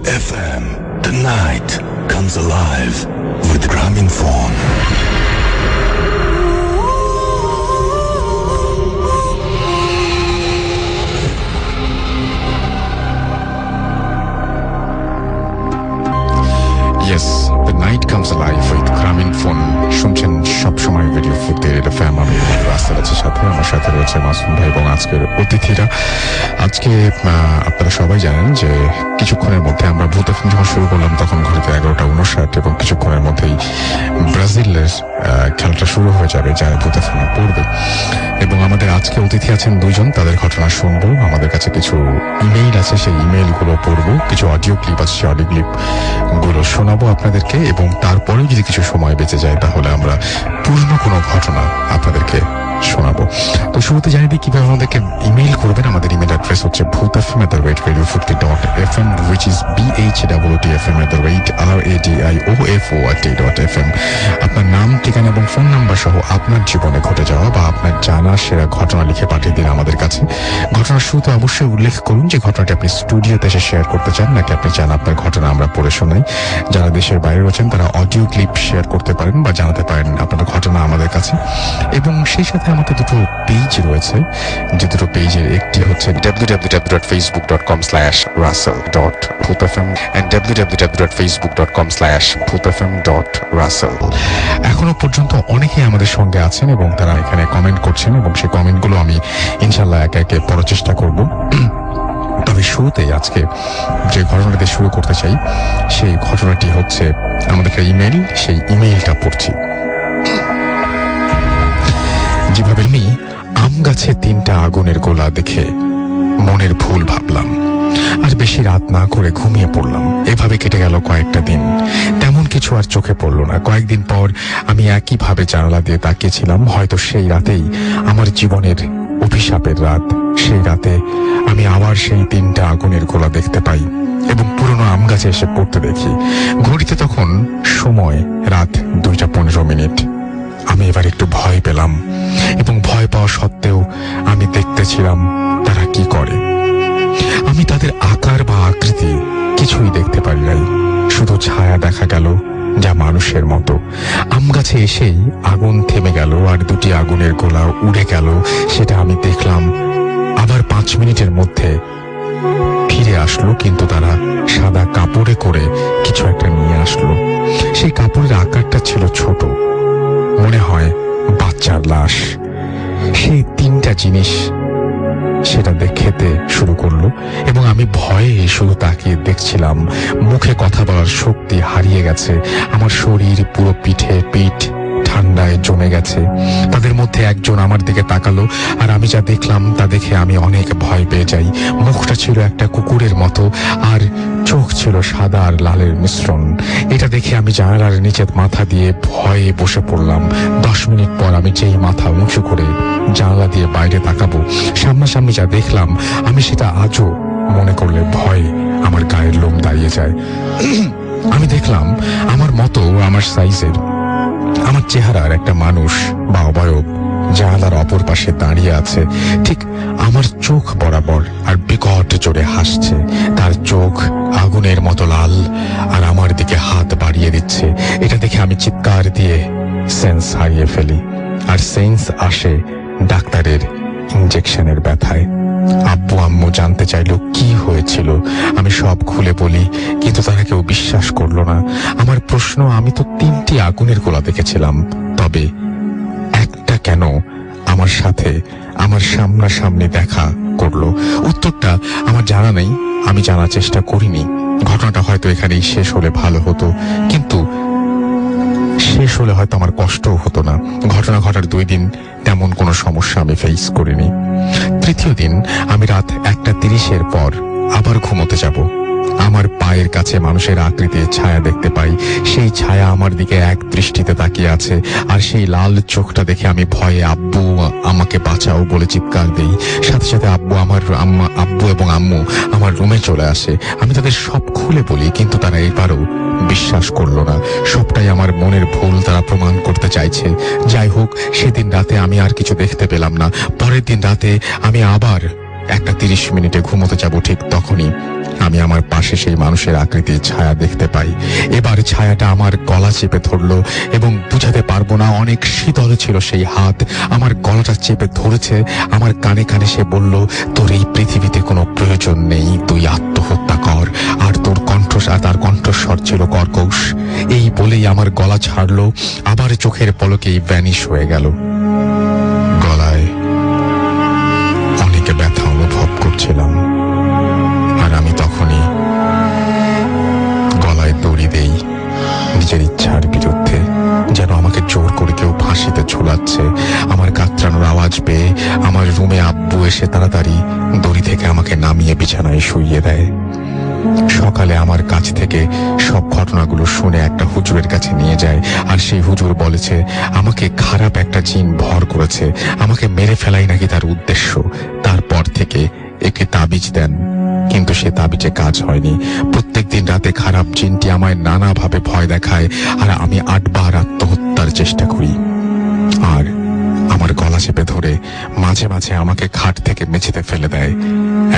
FM. The night comes alive with Grameenphone. Yes, the night comes alive with Grameenphone. শুনছেন সবসময় radio ফুটের FM। আমি রাস্তার আছে সাথে, আমার সাথে রয়েছে মাসুম ভাই এবং আজকের অতিথিরা। আজকে আপনারা সবাই জানেন যে কিছুক্ষণের মধ্যে আমরা ভূত এফএম যখন শুরু করলাম তখন ঘড়িতে 11:59 এবং কিছুক্ষণের মধ্যেই ব্রাজিলের খেলাটা শুরু হয়ে যাবে, যারা ভূত এফএমে পড়বে। এবং আমাদের আজকে অতিথি আছেন দুইজন, তাদের ঘটনা শুনবো। আমাদের কাছে কিছু ইমেইল আছে, সেই ইমেইলগুলো পড়বো, কিছু অডিও ক্লিপ আছে, সেই অডিও ক্লিপ গুলো শোনাবো আপনাদেরকে, এবং তারপরেও যদি কিছু সময় বেঁচে যায় তাহলে আমরা পূর্ণ কোনো ঘটনা আপনাদেরকে শোনাবো। তো শুরুতে জানিয়ে দিই কিভাবে আমাদেরকে ইমেইল করবেন। আমাদের ইমেইল অ্যাড্রেস হচ্ছে bhootfm@radiofutki.fm, which is bhootfm@radio.fm. আপনার নাম, ঠিকানা এবং ফোন নাম্বার সহ আপনার জীবনে ঘটে যাওয়া বা আপনার জানা সেরা ঘটনা লিখে পাঠিয়ে দিন আমাদের কাছে। ঘটনার শুরুতে অবশ্যই উল্লেখ করুন যে ঘটনাটি আপনি স্টুডিওতে এসে শেয়ার করতে চান নাকি আপনি চান আপনার ঘটনা আমরা পড়ে শোনাই। যারা দেশের বাইরে রয়েছেন তারা অডিও ক্লিপ শেয়ার করতে পারেন বা জানাতে পারেন আপনার ঘটনা আমাদের কাছে। এবং সেই সাথে আমাদের দুটো পেজ রয়েছে, যে দুটো পেজের একটি হচ্ছে www.facebook.com/russell.bhootfm and www.facebook.com/bhootfm.russell। এখনো পর্যন্ত অনেকেই আমাদের সঙ্গে আছেন এবং তারা এখানে কমেন্ট করছেন এবং সেই কমেন্টগুলো আমি ইনশাল্লাহ একে একে পড়ার চেষ্টা করব। তবে শুরুতেই আজকে যে ঘটনাটি শুরু করতে চাই সেই ঘটনাটি হচ্ছে আমাদের ইমেইল, সেই ইমেইলটা পড়ছি। যেভাবে আমি আম গাছে 3টা আগুনের গোলা দেখে মনের ভুল ভাবলাম, আর বেশি রাত না করে ঘুমিয়ে পড়লাম। এভাবে কেটে গেল কয়েকটা দিন, তেমন কিছু আর চোখে পড়ল না। কয়েকদিন পর আমি একইভাবে জানালা দিয়ে তাকিয়েছিলাম। হয়তো সেই রাতেই আমার জীবনের অভিশাপের রাত। সেই রাতে আমি আবার সেই 3টা আগুনের গোলা দেখতে পাই এবং পুরনো আম গাছে এসে পড়তে দেখি। ঘড়িতে তখন সময় রাত 2:15। আমি এবার একটু ভয় পেলাম এবং ভয় পাওয়া সত্ত্বেও আমি দেখতেছিলাম তারা কি করে। আমি তাদের আকার বা আকৃতি কিছুই দেখতে পারি নাই, শুধু ছায়া দেখা গেল যা মানুষের মতো। আম গাছে এসেই আগুন থেমে গেল আর 2টি আগুনের গোলা উড়ে গেল, সেটা আমি দেখলাম। আবার 5 মিনিটের মধ্যে ফিরে আসলো, কিন্তু তারা সাদা কাপড়ে করে কিছু একটা নিয়ে আসলো। সেই কাপড়ের আকারটা ছিল ছোট, মনে হয় বাচ্চার লাশ। সেই 3টা জিনিস সেটা খেতে শুরু করলো এবং আমি ভয়ে শুধু তাকিয়ে দেখছিলাম। মুখে কথা বলার শক্তি হারিয়ে গেছে, আমার শরীর পুরো পিঠ ঠান্ডায় জমে গেছে। তাদের মধ্যে একজন আমার দিকে তাকালো আর আমি যা দেখলাম তা দেখে আমি অনেক ভয় পেয়ে যাই। মুখটা ছিল একটা কুকুরের মতো আর চোখ ছিল সাদা আর লালের মিশ্রণ। এটা দেখে আমি জানালার নিচে মাথা দিয়ে ভয়ে বসে পড়লাম। 10 মিনিট পর আমি যেই মাথা উঁচু করে জানালা দিয়ে বাইরে তাকাবো, সামনাসামনি যা দেখলাম আমি সেটা আজও মনে করলে ভয়ে আমার গায়ের লোম দাঁড়িয়ে যায়। আমি দেখলাম আমার মতো আমার সাইজের, আমার চেহারার একটা মানুষ বা অবয়ব জানালার অপর পাশে দাঁড়িয়ে আছে, ঠিক আমার চোখ বরাবর, আর বিকট জোরে হাসছে। তার চোখ আগুনের মতো লাল আর আমার দিকে হাত বাড়িয়ে দিচ্ছে। এটা দেখে আমি চিৎকার দিয়ে সেন্স হারিয়ে ফেলি, আর সেন্স আসে ডাক্তারের ইনজেকশনের ব্যথায়। আব্বু আম্মু জানতে চাইলো কি হয়েছিল। আমি সব খুলে বলি, কিন্তু তারা কেউ বিশ্বাস করলো না। আমার প্রশ্ন, আমি তো 3টি আগুনের গোলা দেখেছিলাম, তবে একটা কেন আমার সাথে আমার সামনাসামনি দেখা করলো? উত্তরটা আমার জানা নেই, আমি জানার চেষ্টা করিনি। ঘটনাটা হয়তো এখানেই শেষ হলে ভালো হতো, কিন্তু শেষ হলে হয়তো আমার কষ্টও হতো না। ঘটনা ঘটার 2 দিন তেমন কোনো সমস্যা আমি ফেস করিনি। 3য় দিন আমি রাত 1:30 পর আবার ঘুমোতে যাব। আমার পায়ের কাছে মানুষের আকৃতির ছায়া দেখতে পাই। সেই ছায়া আমার দিকে এক দৃষ্টিতে তাকিয়ে আছে, আর সেই লাল চোখটা দেখে আমি ভয়ে আব্বু আমাকে বাঁচাও বলে চিৎকার দেই। সাথে সাথে আব্বু এবং আম্মু আমার রুমে চলে আসে। আমি তাদের সব খুলে বলি, কিন্তু তারা এবারও বিশ্বাস করলো না। সবটাই আমার মনের ভুল তারা প্রমাণ করতে চাইছে। যাই হোক, সেদিন রাতে আমি আর কিছু দেখতে পেলাম না। পরের দিন রাতে আমি আবার 1:30 ঘুমোতে যাব। ঠিক তখনই আমি আমার পাশে সেই মানুষের আকৃতির ছায়া দেখতে পাই। এবার ছায়াটা আমার গলা চেপে ধরলো এবং বুঝাতে পারবো না, অনেক শীতল ছিল সেই হাত, আমার গলাটা চেপে ধরেছে। আমার কানে কানে সে বলল, তোর এই পৃথিবীতে কোনো প্রয়োজন নেই, তুই আত্মহত্যা কর। আর তার কণ্ঠস্বর ছিল কর্কশ। এই বলেই আমার গলা ছাড়লো, আবার চোখের পলকেই ভ্যানিশ হয়ে গেল। গলায় অনেক ব্যথা অনুভব করছিলাম, আর আমি তখনই গলায় দড়ি দেই নিজের ইচ্ছার বিরুদ্ধে, যেন আমাকে জোর করে কেউ ফাঁসিতে ঝুলাচ্ছে। আমার কাতরানোর আওয়াজ পেয়ে আমার রুমে আব্বু এসে তাড়াতাড়ি দড়ি থেকে আমাকে নামিয়ে বিছানায় শুইয়ে দেয়। সকালে আমার কাছ থেকে সব ঘটনাগুলো শুনে একটা হুজুরের কাছে নিয়ে যায়, আর সেই হুজুর বলেছে আমাকে খারাপ একটা জিন ভর করেছে, আমাকে মেরে ফেলাই নাকি তার উদ্দেশ্য। তারপর থেকে একে তাবিজ দেন, কিন্তু সে তাবিজে কাজ হয়নি। প্রত্যেকদিন রাতে খারাপ জিনটি আমায় নানাভাবে ভয় দেখায়, আর আমি 8 বার আত্মহত্যার চেষ্টা করি। আর আমার গলা চেপে ধরে মাঝে মাঝে আমাকে খাট থেকে মেঝেতে ফেলে দেয়।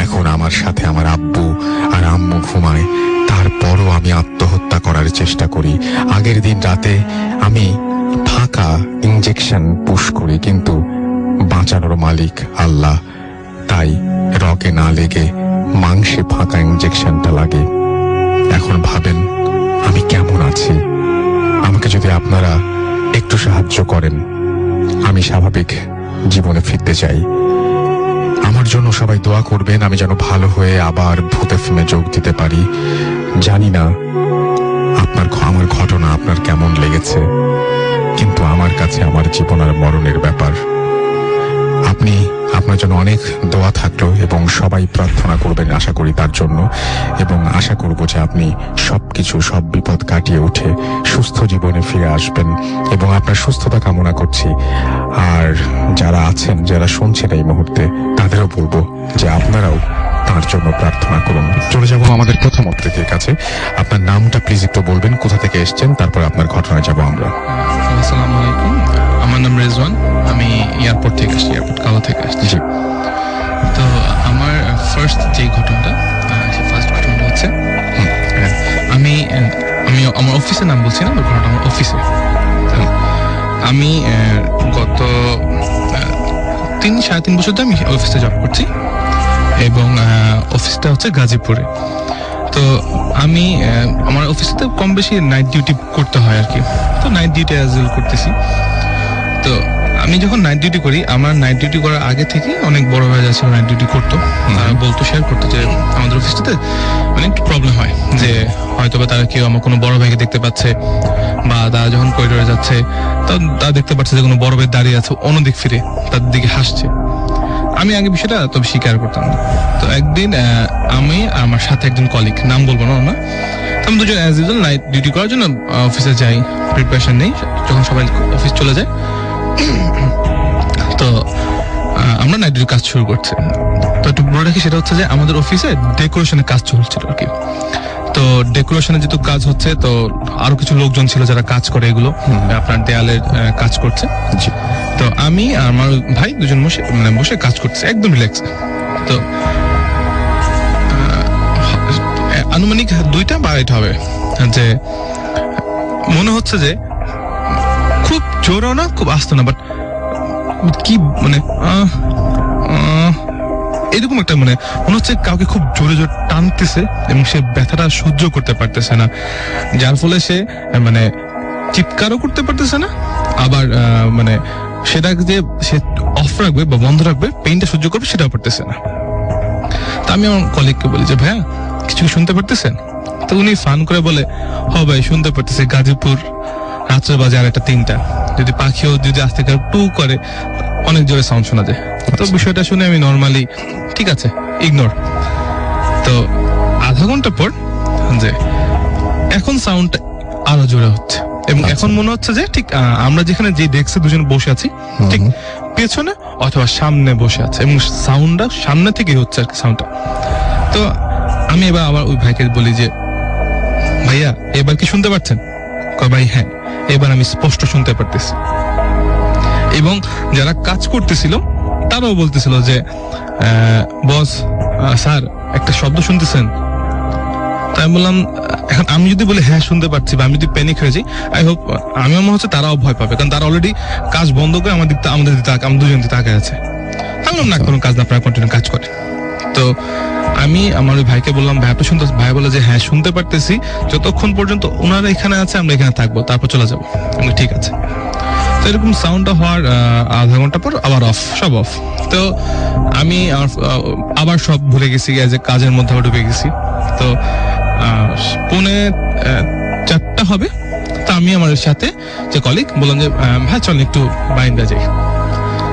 এখন আমার সাথে আমার আব্বু আর আম্মু ঘুমায়, তারপরও আমি আত্মহত্যা করার চেষ্টা করি। আগের দিন রাতে আমি ফাঁকা ইঞ্জেকশন পুশ করি, কিন্তু বাঁচানোর মালিক আল্লাহ, তাই রগে না লেগে মাংসে ফাঁকা ইঞ্জেকশনটা লাগে। এখন ভাবেন আমি কেমন আছি। আমাকে যদি আপনারা একটু সাহায্য করেন, আমি স্বাভাবিক জীবনে ফিরতে চাই। আমার জন্য সবাই দোয়া করবেন, আমি যেন ভালো হয়ে আবার ভূতে ফিল্মে যোগ দিতে পারি। জানি না আমার ঘটনা আপনার কেমন লেগেছে, কিন্তু আমার কাছে আমার জীবন আর মরণের ব্যাপার। আপনার জন্য অনেক দোয়া থাকলো এবং সবাই প্রার্থনা করবেন আশা করি তার জন্য, এবং আশা করব যে আপনি সব বিপদ কাটিয়ে উঠে সুস্থ জীবনে ফিরে আসবেন, এবং আপনার সুস্থতা কামনা করছি। আর যারা আছেন, যারা শুনছেন এই মুহূর্তে, তাদেরও বলবো যে আপনারাও তার জন্য প্রার্থনা করুন। চলে যাব আমাদের প্রথম অতিথির কাছে। আপনার নামটা প্লিজ একটু বলবেন, কোথা থেকে এসেছেন, তারপর আপনার ঘটনায় যাব আমরা। আসসালামু আলাইকুম, আমার নাম রেজওয়ান, আমি এয়ারপোর্ট থেকে আসছি, এয়ারপোর্ট কালো থেকে আসছি। তো আমার ফার্স্ট যে ঘটনাটা, হচ্ছে আমি আমার অফিসের নাম বলছি না, ঘটনাটা আমার অফিসে। আমি গত 3-3.5 বছর ধরে আমি অফিসে জব করছি, এবং অফিসটা হচ্ছে গাজীপুরে। তো আমি আমার অফিসে কম বেশি নাইট ডিউটি করতে হয় আর কি, তো নাইট ডিউটি অ্যাজ ওয়েল করতেছি। তো আমি যখন নাইট ডিউটি করি, আমার নাইট ডিউটি করার আগে থেকে অনেক বড় ভাই যাচ্ছে নাইট ডিউটি করতো, বলতো, শেয়ার করতো যে আমাদের অফিসটাতে মানে একটু প্রবলেম হয়, যে হয়তো বা তারা কেউ আমার কোনো বড় ভাইকে দেখতে পাচ্ছে, বা তারা যখন করিডোরে যাচ্ছে তারা দেখতে পাচ্ছে যে কোনো বড় ভাই দাঁড়িয়ে আছে অন্যদিক ফিরে তাদের দিকে হাসছে। আমি আগে বিষয়টা তবে স্বীকার করতাম না। তো একদিন আমি আমার সাথে একজন কলিগ, নাম বলবো না, আমি দুজন অ্যাজ ইউজুয়াল নাইট ডিউটি করার জন্য অফিসে যাই, প্রিপারেশন নেই, যখন সবাই অফিস চলে যায়। তো আমরা নাইট ডিউটি কাজ শুরু করছি। তো একটু বলে রাখি, সেটা হচ্ছে যে আমাদের অফিসে ডেকোরেশনের কাজ চলছিল আর কি। তো ডেকোরেশনের যেহেতু কাজ হচ্ছে, তো আরো কিছু লোকজন ছিল যারা কাজ করে এগুলো, আপনার দেয়ালের কাজ করছে। তো আমি আর আমার ভাই দুজন বসে কাজ করছে একদম রিল্যাক্স। তো আনুমানিক 2টা বা 2:30 হবে, যে মনে হচ্ছে যে খুব জোরও না খুব আস্তে না, বাট কি মানে এরকম একটা মনে হচ্ছে কাউকে খুব জোরে জোরে টানতেছে, এবং সে ব্যথাটা সহ্য করতে পারতেছে না, যার ফলে সে মানে চিৎকারও করতে পারতেছে না, আবার মানে সেটা যে সে অফ রাখবে বা বন্ধ রাখবে, পেইনটা সহ্য করবে, সেটাও পারতেছে না। তা আমি আমার কলিগকে বলি যে ভাইয়া কিছু শুনতে পারতেছেন? তো উনি ফান করে বলে, হ ভাই শুনতে পারতেছে, গাজীপুর রাত্রে বাজে 2:30, যদি পাখিও যদি আস্তে করে টু করে অনেক জোরে সাউন্ড শোনা যায়। তো বিষয়টা শুনে আমি নর্মালি ঠিক আছে ইগনোর। তো আধা ঘন্টা পর যে এখন সাউন্ডটা আরো জোরে হচ্ছে, এবং এখন মনে হচ্ছে যে ঠিক আমরা যেখানে যে ডেস্কে দুজন বসে আছি ঠিক পেছনে অথবা সামনে বসে আছে, এবং সাউন্ডটা সামনে থেকে হচ্ছে আর কি সাউন্ডটা। তো আমি এবার আবার ওই ভাইকে বলি যে ভাইয়া এবার কি শুনতে পাচ্ছেন? ভাই হ্যাঁ, এবার আমি স্পষ্ট শুনতে পারতেছি। এবং যারা কাজ করতেছিল তারাও বলতেছিল যে বস স্যার একটা শব্দ শুনতেছেন? আমি বললাম এখন আমি যদি বলি হ্যাঁ শুনতে পাচ্ছি বা আমি যদি প্যানিক হয়েছি, আই হোপ আমিও মনে হচ্ছে তারাও ভয় পাবে, কারণ তারা অলরেডি কাজ বন্ধ করে আমাদের দুজন দিকে তাকায় আছে। আমি বললাম না, কোনো কাজ না, আপনারা কন্টিনিউ কাজ করে। তো আমি আমার ওই ভাইকে বললাম ভাই আপনি শুনতে, ভাই বলে যে হ্যাঁ শুনতে পারতেছি, যতক্ষণ পর্যন্ত ওনারা এখানে আছে আমরা এখানে থাকবো, তারপর চলে যাবো। আমি ঠিক আছে। তো এরকম সাউন্ডটা হওয়ার আধা ঘন্টা পর আবার সব অফ। তো আমি আবার সব ভুলে গেছি, যে কাজের মধ্যে আবার ঢুকে গেছি। তো 3:45 হবে। তো আমি আমার সাথে যে কলিগ বললাম যে ভাই চল একটু বাইন্দা যাই।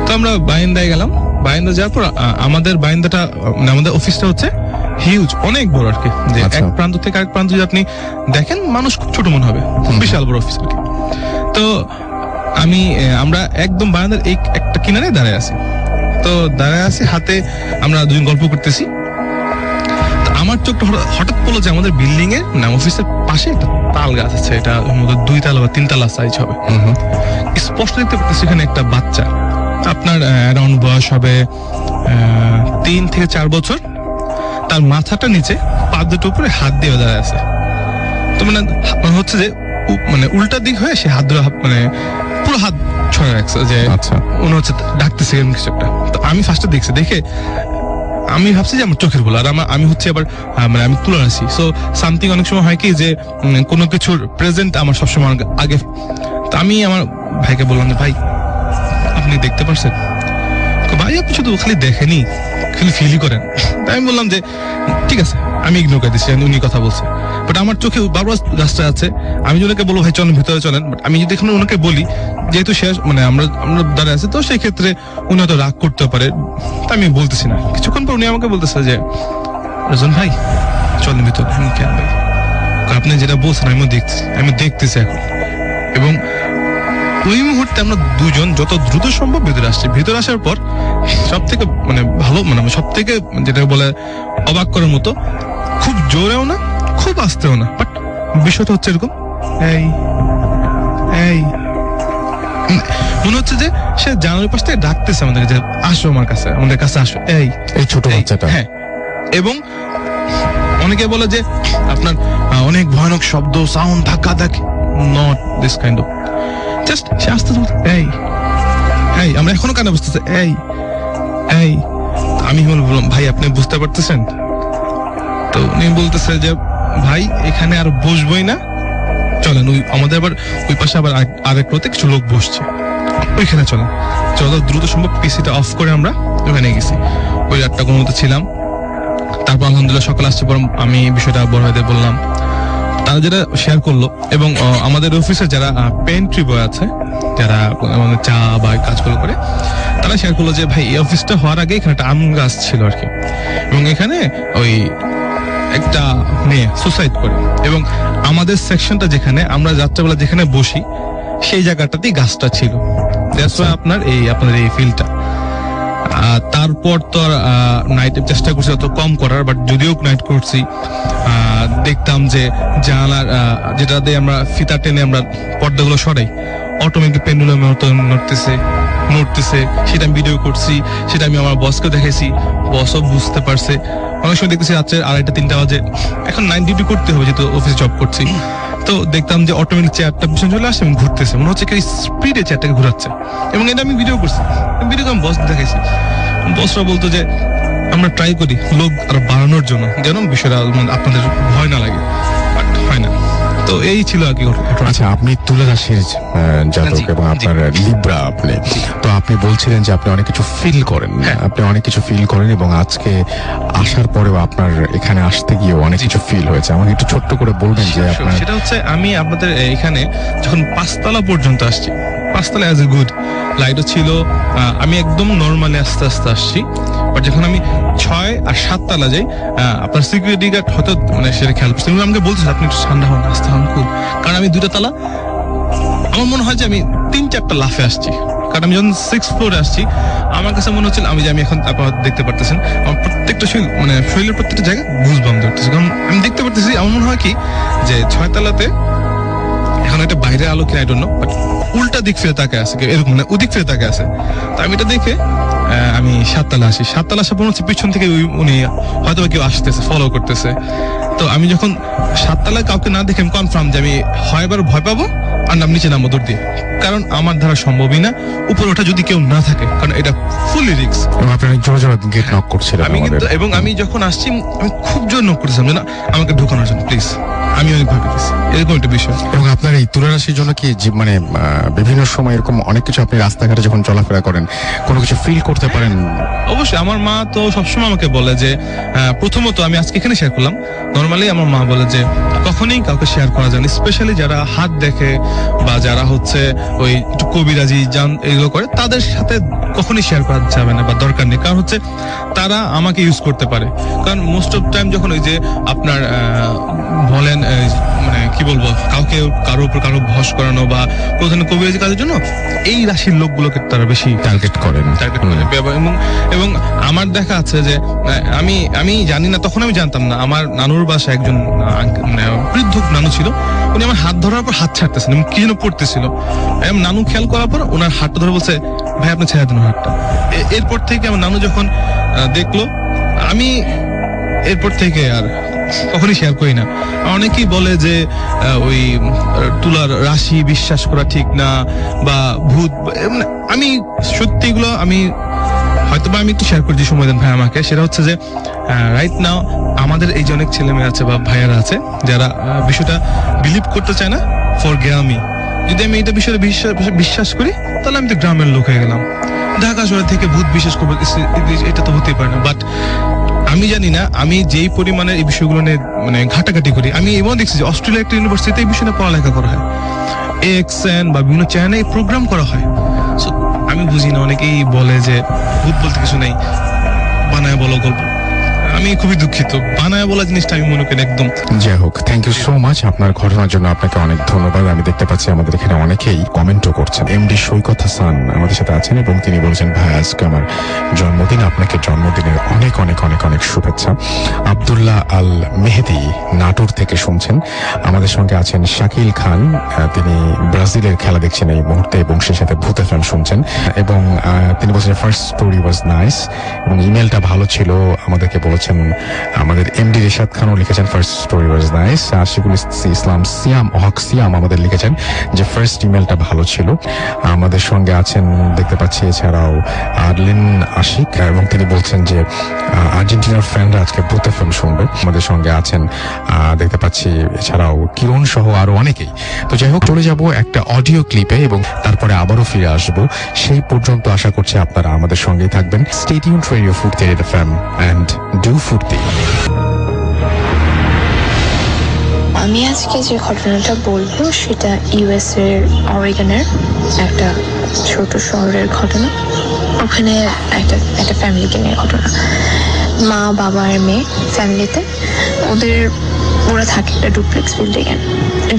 তো আমরা বাইন্দায় গেলাম। বাইন্দা যাওয়ার পর আমাদের বাইন্দাটা মানে আমাদের অফিসটা হচ্ছে হিউজ, অনেক বড় আর কি, যে এক প্রান্ত থেকে আরেক প্রান্ত যদি আপনি দেখেন মানুষ খুব ছোট মনে হবে, বিশাল বড় অফিস আর কি। তো আমরা একদম বারান্দার এই একটা কিনারে দাঁড়ায় আছি। তো দাঁড়ায় আছি, হাতে আমরা দুজন গল্প করতেছি। আমার চোখটা হঠাৎ পড়লো যে আমাদের বিল্ডিং এর না অফিসের পাশে একটা তাল গাছ আছে, এটা 2 তলা বা 3 তলা সাইজ হবে। স্পষ্ট দেখতে পাচ্ছি এখানে একটা বাচ্চা, আপনার অ্যারাউন্ড বয়স হবে 3 থেকে 4 বছর। তার মাথাটা নিচে, পা দুটো উপরে হাত দিয়ে দাঁড়ায় আছে। তো মানে হচ্ছে যে মানে উল্টা দিক হয়ে সে হাত ধরে মানে পুরো হাত ছড়া রাখছে, যে মনে হচ্ছে ডাকতেছে কিছু একটা। তো আমি ফার্স্টে দেখছি, দেখে আমি ভাবছি যে আমার চোখের ভুল, আর আমি হচ্ছে আবার মানে আমি তুলে আসি। সো সামথিং অনেক সময় হয় কি যে কোনো কিছুর প্রেজেন্ট আমার সবসময় আগে। তো আমি আমার ভাইকে বললাম যে ভাই আপনি দেখতে পারছেন? ভাই আপনি শুধু খালি দেখেনি, খালি ফিলই করেন। তাই আমি বললাম যে ঠিক আছে, আমি ইগনোর করে দিচ্ছি, উনি কথা বলছে। বাট আমার চোখে বারবার গাছটা আছে। আমি যদি ওনাকে বলবো ভাই চলেন ভিতরে চলেন, বাট আমি যদি এখানে ওনাকে বলি যেহেতু শেষ মানে আমরা দাঁড়ায় আছি, তো সেই ক্ষেত্রে উনি হয়তো রাগ করতে পারে, তা আমি বলতেছি না। কিছুক্ষণ পর উনি আমাকে বলতেছে যে রাজন ভাই চলেন ভিতরে। আমি কেন ভাই? আপনি যেটা বলছেন আমি দেখতেছি এখন। এবং ওই মুহূর্তে আমরা দুজন যত দ্রুত সম্ভব ভিতরে আসছি। ভিতরে আসার পর সব থেকে মানে ভালো মানে সব থেকে যেটা বলে অবাক করার মতো, খুব জোরেও না খুব আস্তেও না, বাট বিষয়টা হচ্ছে এরকম, এই মনে হচ্ছে যে সে জানালার পাশ থেকে ডাকতেছে আমাদের, যে আসো আমার কাছে, আমাদের কাছে আসো, এই ছোট বাচ্চাটা। হ্যাঁ, এবং অনেকে বলে যে আপনার অনেক ভয়ানক শব্দ, সাউন্ড, ধাক্কা ধাক্কি, not this kind of, just সে আসতে এই আমরা এখনো কানে বুঝতেছে এই। আমি বললাম ভাই আপনি বুঝতে পারতেছেন? তো উনি বলতেছে যে ভাই এখানে আর বসবোই না, চলেন আমাদের আবার ওই পাশে আবার আরেক রোতে কিছু লোক বসছে, ওইখানে চলেন। যত দ্রুত সম্ভব পিসিটা অফ করে আমরা ওখানে গেছি। ওই 8টা কোনো মতো ছিলাম। তারপর আলহামদুলিল্লাহ সকাল আসছে পর আমি বিষয়টা বড় ভাইদের বললাম, তারা যেটা শেয়ার করলো। এবং আমাদের অফিসে যারা পেন্ট্রি বয় আছে, যারা চা বা কাজগুলো করে, তারা শেয়ার করলো যে ভাই এই অফিসটা হওয়ার আগে এখানে একটা আম গাছ ছিল আর কি, এবং এখানে ওই একটা মেয়ে সুসাইড করে, এবং আমাদের সেকশনটা যেখানে আমরা যাত্রাবেলা যেখানে বসি সেই জায়গাটাতেই গাছটা ছিল। দ্যাটস ওয়াই আপনাদের এই ফিল্ডটা। তারপর তো নাইট চেষ্টা করছি অত কম করার, বাট যদিও নাইট করছি দেখতাম যে জানালার যেটা দিয়ে আমরা ফিতা টেনে আমরা পর্দাগুলো সরাই, অটোমেটিক পেন্ডুলাম নড়তেছে, সেটা আমি ভিডিও করছি, সেটা আমি আমার বসকে দেখাইছি, বসও বুঝতে পারছে। অনেক সময় দেখতেছি রাত্রে 2:30-3টা বাজে, এখন নাইট ডিউটি করতে হবে যেহেতু অফিসে জব করছি। তো দেখতাম যে অটোমেটিক চেয়ারটা পিছনে চলে আসে এবং ঘুরতেছে, মনে হচ্ছে কি স্পিডে চেয়ারটাকে ঘুরাচ্ছে, এবং এটা আমি ভিডিও করছি, ভিডিও আমি বস দেখাইছি। বসরা বলতো যে আমরা ট্রাই করি লোক আর বাড়ানোর জন্য, যেন বিষয়টা আপনাদের ভয় না লাগে, বাট হয় না। তো এই ছিল আর কি ঘটনা। আচ্ছা, আপনি তুলারাশির জাতক এবং আপনার লিব্রা, তো আপনি বলছিলেন যে আপনি অনেক কিছু ফিল করেন, আপনি অনেক কিছু ফিল করেন, এবং আজকে আসার পরেও আপনার এখানে আসতে গিয়েও অনেক কিছু ফিল হয়েছে। আমাকে একটু ছোট্ট করে বলবেন যে আপনার। সেটা হচ্ছে আমি আপনাদের এখানে যখন 5 তলা পর্যন্ত আসছি, 5 তলা অ্যাজ এ গুড লাইটও ছিল, আমি একদম নর্মালি আস্তে আস্তে আসছি। বাট যখন আমি 6 আর 7 তলা যাই, আপনার সিকিউরিটি গার্ড হয়তো মানে সেটা খেয়াল করছে, আমাকে বলছে আপনি একটু ঠান্ডা হন, আস্তে হন খুব, কারণ আমি 2টা তলা, আমার মনে হয় যে আমি 3-4টা লাফে আসছি। কারণ আমি যখন 6th ফ্লোরে আসছি, আমার কাছে মনে হচ্ছিল আমি এখন আপনারা দেখতে পারতেছেন আমার প্রত্যেকটা শরীরের প্রত্যেকটা জায়গায় গুজবাম ধরতেছে, কারণ আমি দেখতে পারতেছি। আমার মনে হয় কি যে 6 তলাতে এখন একটা বাইরের আলো কি আই ডোন্ট নো, বাট উল্টা দিক ফিরে তাকায় আছে, এরকম মানে ওদিক ফিরে তাকায় আছে। তো আমি এটা দেখে আমি 7 তলা আসি। 7 তলা আসার পর হচ্ছে পিছন থেকে উনি হয়তো কেউ আসতেছে, ফলো করতেছে। তো আমি যখন 7 তলায় কাউকে না দেখে আমি কনফার্ম যে আমি হয় এবার ভয় পাবো আর নাম নিচে নামবো দৌড় দিয়ে, কারণ আমার দ্বারা সম্ভবই না উপরে ওঠা যদি কেউ না থাকে, কারণ এটা ফুলি রিস্ক। এবং আপনারা জোরে জোরে গেট নক করছিলেন আমি কিন্তু, আমাদের। এবং আমি যখন আসছি আমি খুব জোর নক করতেছিলাম যে না আমাকে ঢুকানোর জন্য প্লিজ, আমি অনেক ভয় পেতেছি, এরকম একটা বিষয়। এবং আপনার এই তুলারাশির জন্য কি মানে বিভিন্ন সময় এরকম অনেক কিছু আপনি রাস্তাঘাটে যখন চলাফেরা করেন কোনো কিছু ফিল করতে পারেন? অবশ্যই আমার মা তো সবসময় আমাকে বলে যে প্রথমত আমি আজকে এখানে শেয়ার করলাম, নর্মালি আমার মা বলে যে কখনোই কাউকে শেয়ার করা যায় না, স্পেশালি যারা হাত দেখে বা যারা হচ্ছে ওই একটু কবিরাজি জান এগুলো করে তাদের সাথে কখনোই শেয়ার করা যাবে না বা দরকার নেই, কারণ হচ্ছে তারা আমাকে ইউজ করতে পারে। কারণ মোস্ট অফ টাইম যখন ওই যে আপনার বলেন মানে কি বলবো, কাউকে কারো উপর কারো ভস করানো বা কোনো ধরনের কবিরাজি কাজের জন্য এই রাশির লোকগুলোকে তারা বেশি টার্গেট করেন। এবং আমার দেখা আছে যে আমি জানি না, তখন আমি জানতাম না, আমার নানুর বাসায় একজন মানে বৃদ্ধ নানু ছিল, উনি আমার হাত ধরার পর হাত ছাড়তেছেন এবং কি যেন পড়তেছিল। নানু খেয়াল করার পর ওনার হাতটা ধরে বলছে ভাই আপনি ছেড়ে দেন হাতটা। এরপর থেকে আমার নানু যখন দেখলো, আমি এরপর থেকে আর কখনই শেয়ার করি না। অনেকেই বলে যে ওই তুলার রাশি বিশ্বাস করা ঠিক না বা ভূত, আমি সত্যি এগুলো আমি হয়তো বা আমি একটু শেয়ার করছি, সময় দেন ভাই আমাকে। সেটা হচ্ছে যে রাইট নাও আমাদের এই যে অনেক ছেলে মেয়ে আছে বা ভাইয়ারা আছে যারা বিষয়টা বিলিভ করতে চায় না ফর গ্রামই। যদি আমি এটা বিষয়ে বিশ্বাস করি তাহলে আমি তো গ্রামের লোক হয়ে গেলাম। ঢাকা শহর থেকে ভূত বিশ্বাস করবো এটা তো হতেই পারে না। বাট আমি জানি না, আমি যেই পরিমাণে এই বিষয়গুলো নিয়ে মানে ঘাটাঘাটি করি, আমি এমন দেখছি যে অস্ট্রেলিয়া একটা ইউনিভার্সিটিতে এই বিষয়ে পড়ালেখা করা হয়, এক্সএন বা বিভিন্ন চ্যানেলে প্রোগ্রাম করা হয়। সো আমি বুঝি না, অনেকেই বলে যে ভূত বলতে কিছু নেই, বানায় বলো গল্প। আমি খুবই দুঃখিত, বানায় বলা জিনিসটা আমি মনে করি একদম। যাই হোক, থ্যাংক ইউ সো মাচ আপনার ঘটনার জন্য, আপনাকে অনেক ধন্যবাদ। আমি দেখতে পাচ্ছি আমাদের এখানে অনেকেই কমেন্টও করছেন। এমডি সৈকত হাসান আমাদের সাথে আছেন এবং তিনি বলছেন ভাই আজকে আমার জন্মদিন, আপনাকে জন্মদিনের অনেক অনেক অনেক অনেক শুভেচ্ছা। আব্দুল্লাহ আল মেহেদি নাটোর থেকে শুনছেন। আমাদের সঙ্গে আছেন শাকিল খান, তিনি ব্রাজিলের খেলা দেখছেন এই মুহূর্তে এবং সেই সাথে ভূত এফএম শুনছেন। এবং তিনি বলছেন ফার্স্ট স্টোরি ওয়াজ নাইস এবং ইমেলটা ভালো ছিল। আমাদেরকে বলেছেন, আমাদের এমডি রেশাদ খানও লিখেছেন first story was nice. Ashikul Islam Siam আমাদের লিখেছেন যে ফার্স্ট ইমেলটা ভালো ছিল। আমাদের সঙ্গে আছেন দেখতে পাচ্ছি এছাড়াও আরলিন আশিক এবং তিনি বলছেন যে আর্জেন্টিনার ফ্যানরা আজকে ভূত এফএম শুনবে। আমাদের সঙ্গে আছেন দেখতে পাচ্ছি এছাড়াও কিরণ সহ আরো অনেকেই। তো যাই হোক, চলে যাব একটা অডিও ক্লিপে এবং তারপরে আবারও ফিরে আসব। সেই পর্যন্ত আশা করছি আপনারা আমাদের সঙ্গেই থাকবেন। স্টে টিউনড রেডিও ফুর্তি এফএম এন্ড ডু ফুর্তি। আমি আজকে যে ঘটনাটা বলবো সেটা ইউএস এর অরিগনের একটা ছোট শহরের ঘটনা। ওখানে একটা ফ্যামিলিকে নিয়ে ঘটনা। মা বাবা আর মেয়ে ফ্যামিলিতে, ওরা থাকে একটা ডুপ্লেক্স বিল্ডিংয়ে।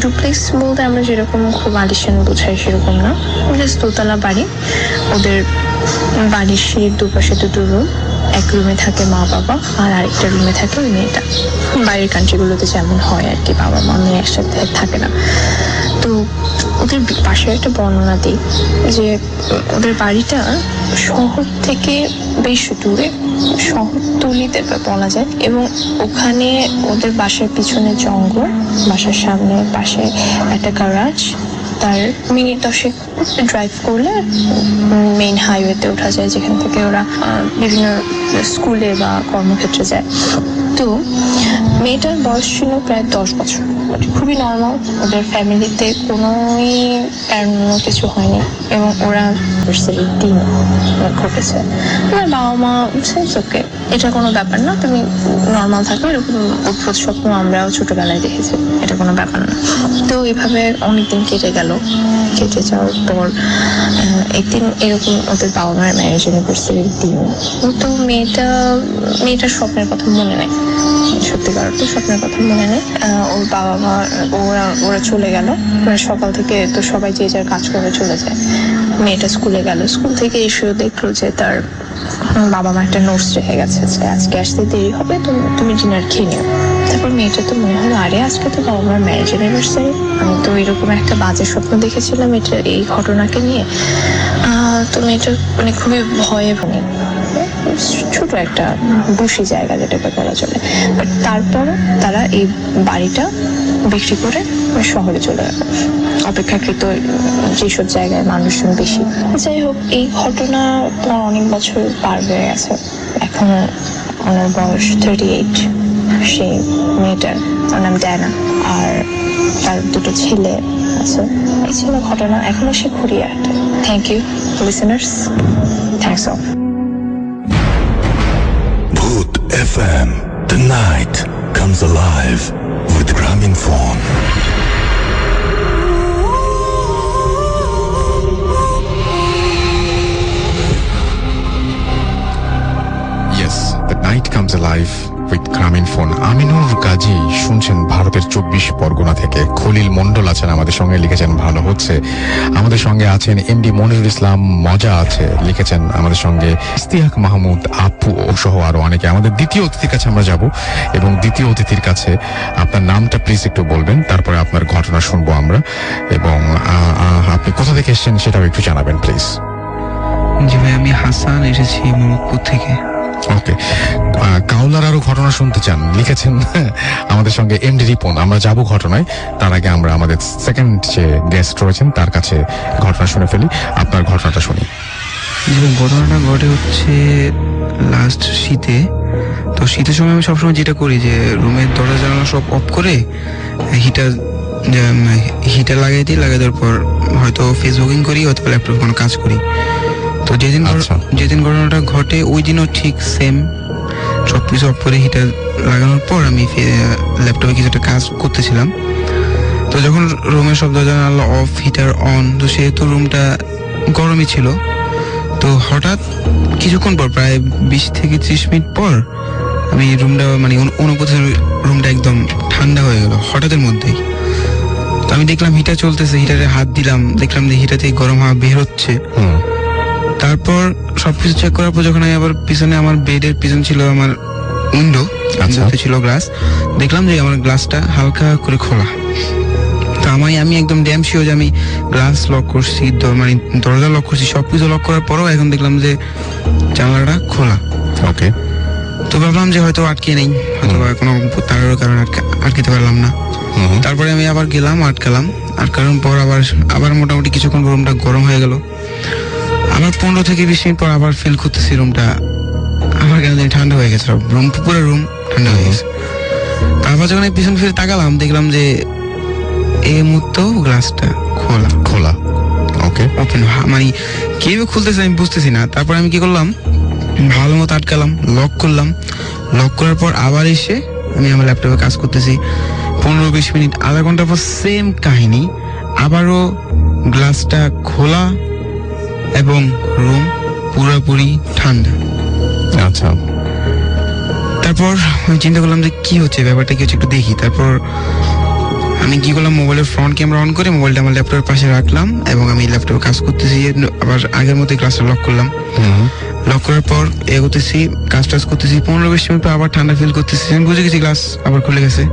ডুপ্লেক্স বলতে আমরা যেরকম খুব আলিশান বোঝাই সেরকম না, জাস্ট দোতলা বাড়ি। ওদের বাড়ির সিঁড়ির দুপাশে দুটো রুম, এক রুমে থাকে মা বাবা আর আরেকটা রুমে থাকে ওই মেয়েটা। বাইরের কান্ট্রিগুলোতে যেমন হয় আর কি, বাবা মা মেয়ে একসাথে থাকে না। তো ওদের পাশে একটা বর্ণনা দিই যে ওদের বাড়িটা শহর থেকে বেশ দূরে, শহরতলিতে বলা যায়। এবং ওখানে ওদের বাসার পিছনে জঙ্গল, বাসার সামনে পাশে একটা গ্যারাজ, তার মিনিট 10 ড্রাইভ করলে মেইন হাইওয়েতে ওঠা যায়, যেখান থেকে ওরা বিভিন্ন স্কুলে বা কর্মক্ষেত্রে যায়। তো মেয়েটার বয়স ছিল প্রায় 10 বছর, খুবই নর্মাল। ওদের ফ্যামিলিতে কোনোই প্যারানর্মাল কিছু হয়নি এবং ওরা দিন ঘটেছে। আমার বাবা মা ওকে এটা কোনো ব্যাপার না, তুমি নর্মাল থাকো, এরকম অদ্ভুত স্বপ্ন আমরাও ছোটবেলায় দেখেছি, এটা কোনো ব্যাপার না। তো এইভাবে অনেকদিন কেটে গেল। কেটে যাওয়ার পর একদিন এরকম ওদের বাবা মায়ের ম্যারেজ অ্যানিভার্সারির দিন। তো মেয়েটার স্বপ্নের কথা মনে নেই, সত্যিকার তো স্বপ্নের কথা মনে নেই। ওর বাবা মা ওরা চলে গেল, সকাল থেকে তো সবাই যে যার কাজ করে চলে যায়। মেয়েটা স্কুলে গেল, স্কুল থেকে এসেও দেখলো যে তার বাবা মা একটা নোটস রেখে গেছে যে আজকে আসতে দেরি হবে, তুমি ডিনার খেয়ে নিও। তারপর মেয়েটা তো মনে হলো আরে আজকে তো বাবা মার ম্যারেজ অ্যানিভার্সারি। আমি তো এরকম একটা বাজে স্বপ্ন দেখেছিলাম এটা এই ঘটনাকে নিয়ে। তো মেয়েটা মানে খুবই ভয়ে ভুনি, ছোট একটা বসি জায়গা যেটাকে বলা চলে। বাট তারপর তারা এই বাড়িটা বিক্রি করে শহরে চলে গেল, অপেক্ষাকৃত যেসব জায়গায় মানুষজন বেশি। যাই হোক, এই ঘটনা তোমার অনেক বছর পার হয়ে গেছে। এখন ওনার বয়স 38। সেই মেয়েটার, ওর নাম ডায়না, আর তার দুটো ছেলে আছে। এই ছিল ঘটনা, এখনো সে ঘুরিয়ে আসে। Thank you listeners, thanks all. Bhoot FM. The night comes alive with Graminphone. Yes, the night comes alive with Graminphone. Aminur Gazi শুনছেন ভারতের 24 পরগনা থেকে। খলিল মন্ডল আছেন আমাদের সঙ্গে, লিখেছেন ভালো হচ্ছে। আমাদের সঙ্গে আছেন এমডি মনিরুল ইসলাম, মজা আছে, লিখেছেন আমাদের সঙ্গে ইস্তিয়াক মাহমুদ, আপু ও সহ আরো অনেকে। আমাদের দ্বিতীয় অতিথির কাছে আমরা যাব এবং দ্বিতীয় অতিথির কাছে আপনার নামটা প্লিজ একটু বলবেন, তারপরে আপনার ঘটনা শুনবো আমরা, এবং আপনি কোথা থেকে এসেছেন সেটাও একটু জানাবেন প্লিজ। জি ভাই, আমি হাসান, এসেছি মোহাম্মদপুর থেকে। ওকে, কাউলার আরো ঘটনা শুনতে চান, লিখেছেন আমাদের সঙ্গে এমডি রিপন। আমরা যাব ঘটনায়, তার আগে আমরা আমাদের সেকেন্ড যে গেস্ট রয়েছেন তার কাছে ঘটনা শুনে ফেলি। আপনার ঘটনাটা শুনি। জি ভাই, ঘটনাটা ঘটে হচ্ছে লাস্ট শীতে। তো শীতের সময় আমি সবসময় যেটা করি যে রুমের দরজা জানালা সব অফ করে হিটার লাগাই দিই। লাগাই দেওয়ার পর হয়তো ফেসবুকিং করি অথবা ল্যাপটপে কোনো কাজ করি। তো যেদিন ঘটনাটা ঘটে ওই দিনও ঠিক সেম, সবকিছু অফ করে হিটার লাগানোর পর আমি ল্যাপটপে কিছু একটা কাজ করতেছিলাম। তো যখন রুমের সব দরজা জানালা অফ, হিটার অন, তো সেহেতু রুমটা গরমই ছিল। তো হঠাৎ কিছুক্ষণ পর, প্রায় 20 থেকে 30 মিনিট পর, আমি রুমটা মানে অনুভূতি রুমটা একদম ঠান্ডা হয়ে গেল হঠাৎের মধ্যেই। তো আমি দেখলাম হিটার চলতেছে, হিটারে হাত দিলাম, দেখলাম যে হিটার থেকে গরম হাওয়া বের হচ্ছে। তারপর সবকিছু চেক করার পর যখন আমি আবার পিছনে, আমার বেডের পিছন ছিল আমার উইন্ডো, ছিল গ্লাস, দেখলাম যে আমার গ্লাসটা হালকা করে খোলা। তো আমি একদম ড্যাম শিওর যে আমি গ্লাস লক করছি, মানে দরজা লক করছি, সবকিছু লক করার পরও এখন দেখলাম যে জানলাটা খোলা। ওকে, তো ভাবলাম যে হয়তো আটকে নেই, হয়তো কোনো তারের কারণে আটকাতে পারলাম না। তারপরে আমি আবার গেলাম, আটকানোর পর আবার মোটামুটি কিছুক্ষণ রুমটা গরম হয়ে গেল। আবার 15 থেকে 20 মিনিট পর আবার ফিল করতেছি রুমটা আমার কেন জানি ঠান্ডা হয়ে গেছে, পুরো রুম ঠান্ডা হয়ে গেছে। তারপর যখন পিছন ফিরে তাকালাম, দেখলাম যে এই মুহূর্তেও গ্লাসটা খোলা। ওকে, ওপেন, মানে কিভাবে খুলতেছে আমি বুঝতেছি না। তারপর আমি কি করলাম, ভালো মতো আটকালাম, লক করলাম। লক করার পর আবার এসে আমি আমার ল্যাপটপে কাজ করতেছি। 15-20 মিনিট, আধা ঘন্টা পর সেম কাহিনী, আবারও গ্লাসটা খোলা এবং রুম পুরোপুরি ঠান্ডা। আচ্ছা, তারপর আমি চিন্তা করলাম যে কি হচ্ছে, ব্যাপারটা কি হচ্ছে একটু দেখি। তারপর আমি কি করলাম, মোবাইলের ফ্রন্ট ক্যামেরা অন করে মোবাইলটা আমার ল্যাপটপের পাশে রাখলাম এবং আমি ল্যাপটপে কাজ করতেছি। আবার আগের মতো গ্লাসটা লক করলাম। লক করার পর এগোতেছি, কাজ করতেছি। 15-20 মিনিট পর আবার ঠান্ডা ফিল করতেছি। আমি বুঝে গেছি গ্লাস আবার খুলে গেছে।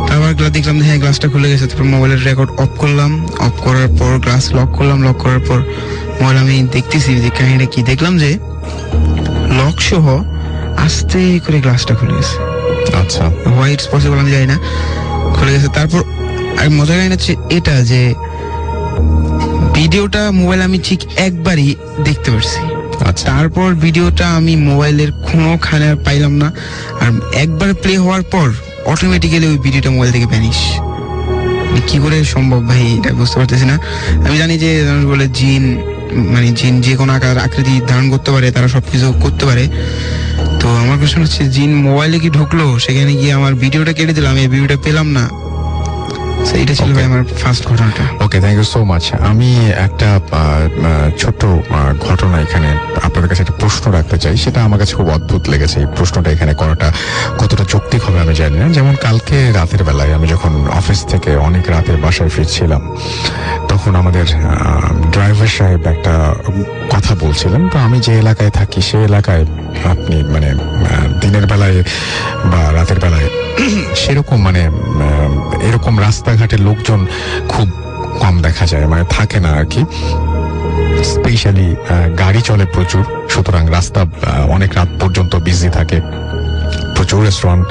তারপর দেখলাম যে হ্যাঁ, গ্লাসটা খুলে গেছে। তারপর মোবাইলের রেকর্ড অফ করলাম। অফ করার পর গ্লাস লক করলাম। লক করার পর মোবাইল আমি দেখতেছি যে কাহিনীটা কি। দেখলাম যে লক সহ আস্তে করে গ্লাসটা খুলে গেছে। আচ্ছা, হোয়াই ইটস পসিবল আমি জানি না, খুলে গেছে। তারপর আর মজার কাহিনী হচ্ছে এটা যে ভিডিওটা মোবাইল আমি ঠিক একবারই দেখতে পারছি। আচ্ছা, তারপর ভিডিওটা আমি মোবাইলের কোনোখানে আর পাইলাম না। আর একবার প্লে হওয়ার পর অটোমেটিক্যালি ওই ভিডিওটা মোবাইল থেকে ভ্যানিশ। কি করে সম্ভব ভাই, এটা বুঝতে পারতেছি না। আমি জানি যে বলে জিন, মানে জিন যে কোনো আকার আকৃতি ধারণ করতে পারে, তারা সবকিছু করতে পারে। তো আমার প্রশ্ন হচ্ছে, জিন মোবাইলে কি ঢুকলো, সেখানে গিয়ে আমার ভিডিওটা কেটে দিলাম, এই ভিডিওটা পেলাম না। এইটা ছিল ভাই আমার ফার্স্ট ঘটনাটা। ওকে, থ্যাংক ইউ সো মাচ। আমি একটা ছোট্ট ঘটনা এখানে আপনাদের কাছে একটা প্রশ্ন রাখতে চাই, সেটা আমার কাছে খুব অদ্ভুত লেগেছে। এই প্রশ্নটা এখানে করাটা কতটা যৌক্তিক হবে আমি জানি না। যেমন কালকে রাতের বেলায় আমি যখন অফিস থেকে অনেক রাতে বাসায় ফিরছিলাম, তখন আমাদের ড্রাইভার সাহেব একটা কথা বলছিলেন। তো আমি যে এলাকায় থাকি সেই এলাকায় আপনি মানে দিনের বেলায় বা রাতের বেলায় সেরকম মানে এরকম রাস্তাঘাটে লোকজন খুব কম দেখা যায়, মানে থাকে না আর কি। স্পেশালি গাড়ি চলে প্রচুর, সুতরাং রাস্তা অনেক রাত পর্যন্ত বিজি থাকে, প্রচুর রেস্টুরেন্ট,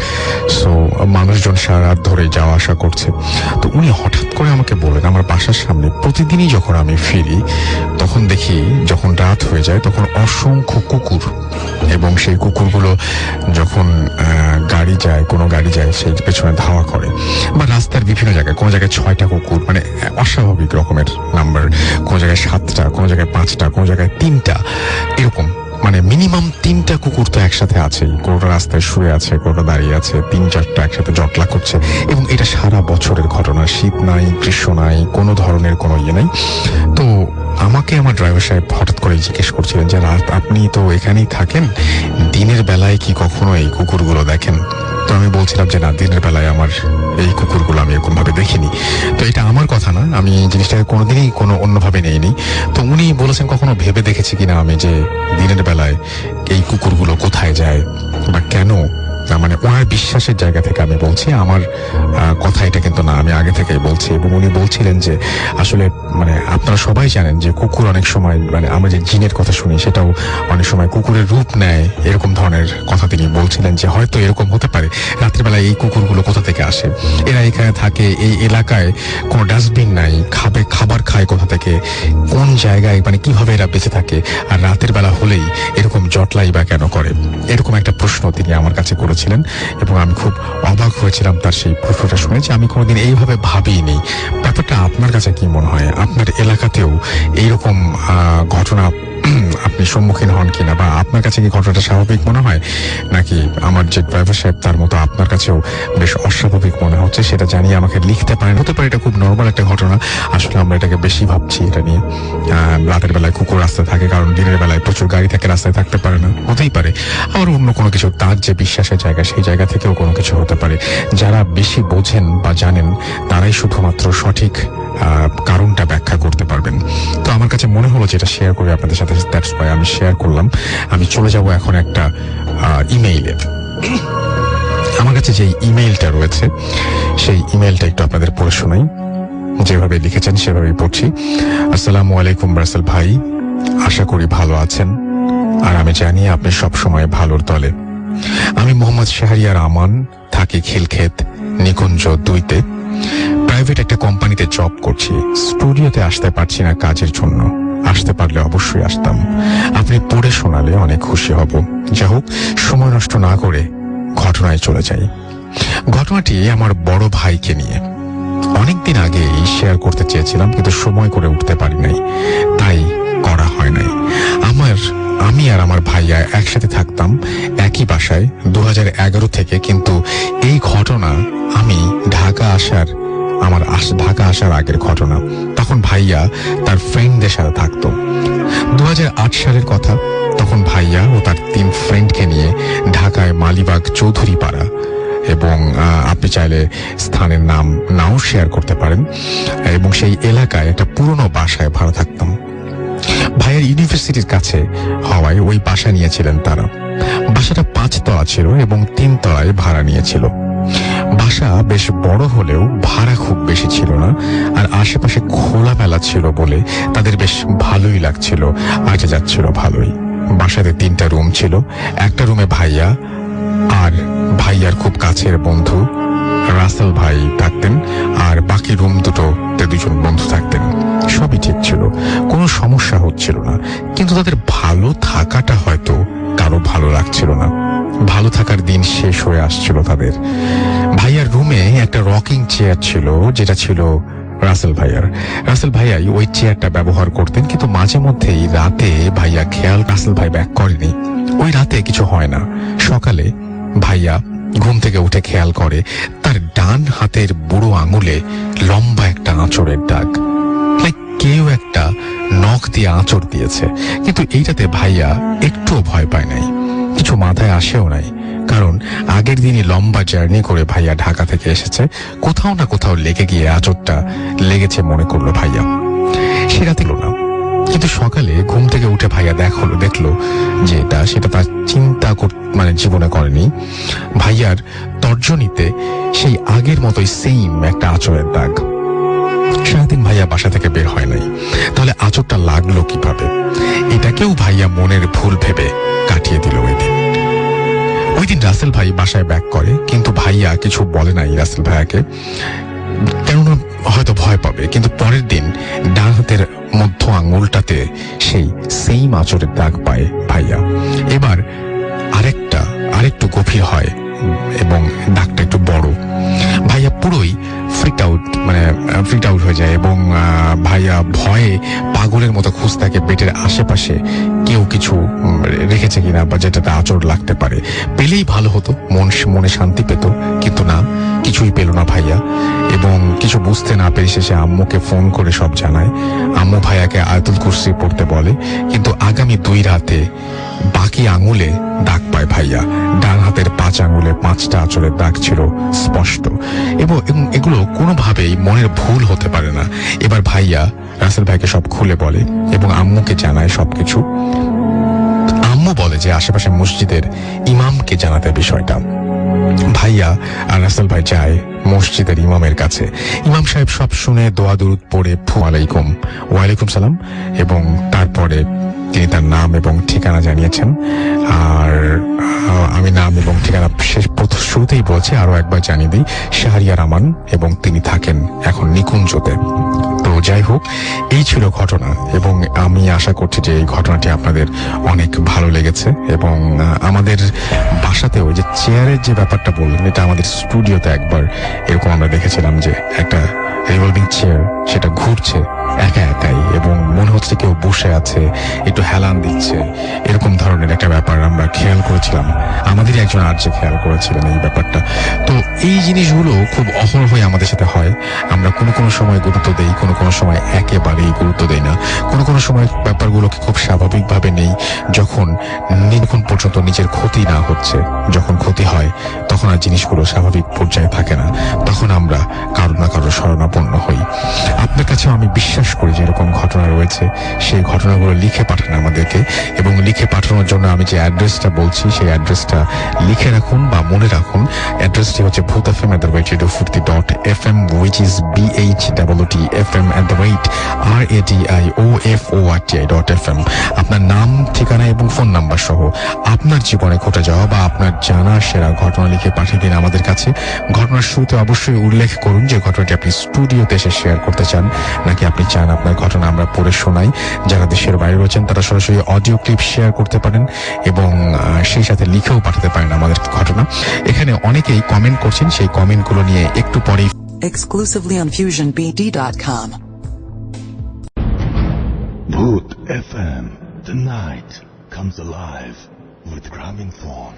সো মানুষজন সারা রাত ধরে যাওয়া আসা করছে। তো উনি হঠাৎ করে আমাকে বলেন, আমার বাসার সামনে প্রতিদিনই যখন আমি ফিরি তখন দেখি যখন রাত হয়ে যায় তখন অসংখ্য কুকুর, এবং সেই কুকুরগুলো যখন গাড়ি যায়, কোনো গাড়ি যায় সেই পেছনে ধাওয়া করে, বা রাস্তার বিভিন্ন জায়গায়, কোনো জায়গায় 6টা কুকুর, মানে অস্বাভাবিক রকমের নাম্বার, কোনো জায়গায় 7টা, কোনো জায়গায় 5টা, কোনো জায়গায় 3টা, এরকম মানে মিনিমাম 3টা কুকুর তো একসাথে আছেই। কোনোটা রাস্তায় শুয়ে আছে, কোনোটা দাঁড়িয়ে আছে, 3-4টা একসাথে জটলা করছে, এবং এটা সারা বছরের ঘটনা। শীত নাই, গ্রীষ্ম নাই, কোনো ধরনের কোনো ইয়ে নাই। তো আমাকে আমার ড্রাইভার সাহেব হঠাৎ করে জিজ্ঞেস করছিলেন যে, রাত আপনি তো এখানেই থাকেন, দিনের বেলায় কি কখনো এই কুকুরগুলো দেখেন? তো আমি বলছিলাম যে না, দিনের বেলায় আমার এই কুকুরগুলো আমি এরকম ভাবে দেখিনি। তো এটা আমার কথা না, আমি জিনিসটাকে কোনোদিনই কোনো অন্যভাবে নেইনি। তো উনি বলেছেন কখনো ভেবে দেখেছি কিনা আমি যে দিনের বেলায় এই কুকুরগুলো কোথায় যায় বা কেন। মানে ওনার বিশ্বাসের জায়গা থেকে আমি বলছি, আমার কথা এটা কিন্তু না, আমি আগে থেকেই বলছি। এবং উনি বলছিলেন যে আসলে মানে আপনারা সবাই জানেন যে কুকুর অনেক সময়, মানে আমরা যে জিনের কথা শুনি সেটাও অনেক সময় কুকুরের রূপ নেয়, এরকম ধরনের কথা তিনি বলছিলেন যে হয়তো এরকম হতে পারে রাত্রিবেলায় এই কুকুরগুলো কোথা থেকে আসে, এরা এখানে থাকে, এই এলাকায় কোনো ডাস্টবিন নাই, খাবার খায় কোথা থেকে, কোন জায়গায়, মানে কিভাবে এরা বেঁচে থাকে, আর রাতের বেলা হলেই এরকম জটলাই বা কেন করে, এরকম একটা প্রশ্ন তিনি আমার কাছে করেছিলেন। এবং আমি খুব অবাক হয়েছিলাম তার সেই প্রশ্নটা শুনে, যে আমি কোনোদিন এইভাবে ভাবিনি। ব্যাপারটা আপনার কাছে কি মনে হয়? আপনার এলাকাতেও এইরকম ঘটনা আপনি সম্মুখীন হন কিনা, বা আপনার কাছে কি ঘটনাটা স্বাভাবিক মনে হয়, নাকি আমার যে ড্রাইভার সাহেব তার মতো আপনার কাছেও বেশ অস্বাভাবিক মনে হচ্ছে? সেটা জানিয়ে আমাকে লিখতে পারেন। হতে পারে এটা খুব নর্মাল একটা ঘটনা, আসলে আমরা এটাকে বেশি ভাবছি এটা নিয়ে। রাতের বেলায় কুকুর রাস্তায় থাকে কারণ দিনের বেলায় প্রচুর গাড়ি থাকে, রাস্তায় থাকতে পারে না, হতেই পারে। আবার অন্য কোনো কিছু, তার যে বিশ্বাসের জায়গা সেই জায়গা থেকেও কোনো কিছু হতে পারে। যারা বেশি বোঝেন বা জানেন তারাই শুধুমাত্র সঠিক কারণটা ব্যাখ্যা করতে পারবেন। তো আমার কাছে মনে হলো যে এটা শেয়ার করে আপনাদের সাথে, দ্যাটস ওয়াই আমি শেয়ার করলাম। আমি চলে যাব এখন একটা ইমেইলে। আমার কাছে যে ইমেইলটা রয়েছে সেই ইমেইলটা একটু আপনাদের পড়ে শোনাই। যেভাবে লিখেছেন সেভাবেই পড়ছি। আসসালামু আলাইকুম রাসেল ভাই, আশা করি ভালো আছেন, আর আমি জানি আপনি সবসময় ভালোর দলে। আমি মোহাম্মদ শাহরিয়ার আমান, থাকি খিলক্ষেত নিকুঞ্জ 2-তে। প্রাইভেট একটা কোম্পানিতে জব করছি। স্টুডিওতে আসতে পারছি না কাজের জন্য, আসতে পারলে অবশ্যই আসতাম। আপনি পড়ে শোনালে অনেক খুশি হব। যা হোক, সময় নষ্ট না করে ঘটনায় চলে যাই। ঘটনাটি আমার বড় ভাইকে নিয়ে। অনেকদিন আগেই শেয়ার করতে চেয়েছিলাম, কিন্তু সময় করে উঠতে পারি নাই, তাই করা হয় নাই। আমি আর আমার ভাইয়া একসাথে থাকতাম একই বাসায় 2011 থেকে, কিন্তু এই ঘটনা আমি ঢাকা আসার আগের ঘটনা। তখন ভাইয়া তার ফ্রেন্ডদের সাথে থাকতো। 2008 সালের কথা। তখন ভাইয়া ও তার 3 ফ্রেন্ডকে নিয়ে ঢাকায় মালিবাগ চৌধুরী পাড়া, এবং আপনি চাইলে স্থানের নাম নাও শেয়ার করতে পারেন, এবং সেই এলাকায় একটা পুরনো বাসায় ভাড়া থাকতাম। ভাইয়ের ইউনিভার্সিটির কাছে হওয়ায় ওই বাসা নিয়েছিলেন তারা। বাসাটা 5 তলা ছিল এবং 3 তলায় ভাড়া নিয়েছিল। বাসা বেশ বড় হলেও ভাড়া খুব বেশি ছিল না, আর আশেপাশে খোলামেলা ছিল বলে তাদের বেশ ভালোই লাগছিল, আগে যাচ্ছিল ভালোই। বাসাতে 3টা রুম ছিল। একটা রুমে ভাইয়া আর ভাইয়ার খুব কাছের বন্ধু রাসেল ভাই থাকতেন, আর বাকি রুম দুটোতে 2জন বন্ধু থাকতেন। সবই ঠিক ছিল, কোনো সমস্যা হচ্ছিল না, কিন্তু তাদের ভালো থাকাটা হয়তো কারো ভালো লাগছিল না। ভালো থাকার দিন শেষ হয়ে আসছিল তাদের। ভাইয়ার রুমে একটা রকিং চেয়ার ছিল, যেটা ছিল রাসেল ভাইয়াই ওই চেয়ারটা ব্যবহার করতেন, কিন্তু মাঝে মধ্যেই রাতে ভাইয়া রাসেল ভাই ব্যাক করেনি। ওই রাতে কিছু হয় না। সকালে ভাইয়া ঘুম থেকে উঠে খেয়াল করে তার ডান হাতের বুড়ো আঙুলে লম্বা একটা আঁচড়ের দাগ, কেউ একটা নখ দিয়ে আঁচড় দিয়েছে। কিন্তু এইটাতে ভাইয়া একটুও ভয় পায় নাই, কিছু মাথায় আসেও নাই, কারণ আগের দিনই লম্বা জার্নি করে ভাইয়া ঢাকা থেকে এসেছে। কোথাও না কোথাও লেগে গিয়ে আঁচড়টা লেগেছে মনে করলো ভাইয়া। সে রাতে না, কিন্তু সকালে ঘুম থেকে উঠে ভাইয়া দেখলো যে সেটা তার চিন্তা জীবনে করেনি। ভাইয়ার তর্জনীতে সেই আগের মতোই সেম একটা আঁচড়ের দাগ। সারাদিন ভাইয়া বাসা থেকে বের হয় নাই, তাহলে আঁচড়টা লাগলো কিভাবে? এটাকেও ভাইয়া মনের ভুল ভেবে কাটিয়ে দিল ওই দিন রাসেল ভাই বাসায় ব্যাক করে, কিন্তু ভাইয়া কিছু বলে নাই রাসেল ভাইয়াকে, কেননা হয়তো ভয় পাবে। কিন্তু পরের দিন ডান হাতের মধ্য আঙুলটাতে সেই সেম আঁচড়ের দাগ পায় ভাইয়া। এবার আরেকটু গভীর হয় এবং দাগটা একটু বড়। ভাইয়া পুরোই ফ্রিকড আউট হয়ে যায় এবং ভাইয়া ভয়ে পাগলের মতো খুঁজতে থাকে বেডের আশেপাশে কেউ কিছু রেখেছে কিনা বা যেটাতে আঁচড় লাগতে পারে। পেলেই ভালো হতো, মনে শান্তি পেত, কিন্তু না, কিছুই পেল না ভাইয়া। এবং কিছু বুঝতে না পেরে শেষে আম্মুকে ফোন করে সব জানায়। আম্মু ভাইয়াকে আয়াতুল কুরসি পড়তে বলে, কিন্তু আগামী 2 রাতে বাকি আঙুলে দাগ পায় ভাইয়া। ডান হাতের 5 আঙুলে 5টা আঁচড়ের দাগ ছিল স্পষ্ট, এবং এগুলো কোনোভাবেই মনের ভুল হতে পারে না। এবার ভাইয়া রাসেল ভাইকে সব খুলে বলে এবং আম্মুকে জানায় সবকিছু। আম্মু বলে যে আশেপাশে মসজিদের ইমামকে জানাতে বিষয়টা। ভাইয়া আর রাসেল ভাই যায় মসজিদের ইমামের কাছে। ইমাম সাহেব সব শুনে দোয়া দুরুদ পড়ে ওয়ালাইকুম সালাম, এবং তারপরে তিনি তার নাম এবং ঠিকানা জানিয়েছেন। আর আমি নাম এবং ঠিকানা শুরুতেই বলছি, আরো একবার জানিয়ে দিই, শাহরিয়ার আমান, এবং তিনি থাকেন এখন নিকুঞ্জতে। তো যাই হোক, এই ছিল ঘটনা, এবং আমি আশা করছি যে এই ঘটনাটি আপনাদের অনেক ভালো লেগেছে। এবং আমাদের বাসাতেও যে চেয়ারের যে ব্যাপারটা বললেন, এটা আমাদের স্টুডিওতে একবার এরকম আমরা দেখেছিলাম যে একটা রিভলভিং চেয়ার, সেটা ঘুরছে একা একাই এবং মনে হচ্ছে কেউ বসে আছে, একটু হেলান দিচ্ছে, এরকম ধরনের একটা ব্যাপার আমরা খেয়াল করেছিলাম। আমাদেরই একজন আর্য খেয়াল করেছিলেন এই ব্যাপারটা। তো এই জিনিসগুলো খুব অহরহই আমাদের সাথে হয়। আমরা কোনো সময় গুরুত্ব দেই, কোনো সময় একেবারেই গুরুত্ব দেই না। কোনো সময় ব্যাপারগুলোকে খুব স্বাভাবিকভাবে নেই। যখন পর্যন্ত নিজের ক্ষতি না হচ্ছে, যখন ক্ষতি হয় তখন আর জিনিসগুলো স্বাভাবিক পর্যায়ে থাকে না, তখন আমরা কারো না কারো শরণাপন্ন হই। আপনার কাছেও আমি বিশ্বাস করি যে এরকম ঘটনা রয়েছে, সেই ঘটনাগুলো লিখে পাঠান আমাদেরকে, এবং লিখে পাঠানোর জন্য আমি যে অ্যাড্রেসটা বলছি সেই অ্যাড্রেসটা লিখে রাখুন বা মনে রাখুন। অ্যাড্রেসটি হচ্ছে bhutfm@radiofurti.fm, which is bhutfm@radiofurti.fm। আপনার নাম, ঠিকানা এবং ফোন নাম্বার সহ আপনার জীবনে ঘটে যাওয়া বা আপনার জানা সেরা ঘটনা লিখে পাঠিয়ে দিন আমাদের কাছে। ঘটনার শুরুতে অবশ্যই উল্লেখ করুন যে ঘটনাটি আপনি স্টুডিওতে এসে শেয়ার করতে চান, নাকি আপনি চান আপনার ঘটনা আমরা পড়ে শোনাই। যারা দেশের বাইরে রয়েছেন তারা সরাসরি অডিও ক্লিপ শেয়ার করতে পারেন এবং সেই সাথে লিখেও পাঠাতে পারেন আমাদের ঘটনা। এখানে অনেকেই কমেন্ট করছেন, সেই কমেন্টগুলো নিয়ে একটু পরেই exclusively on FusionBD.com. Bhoot FM. The night comes alive with Graminphone.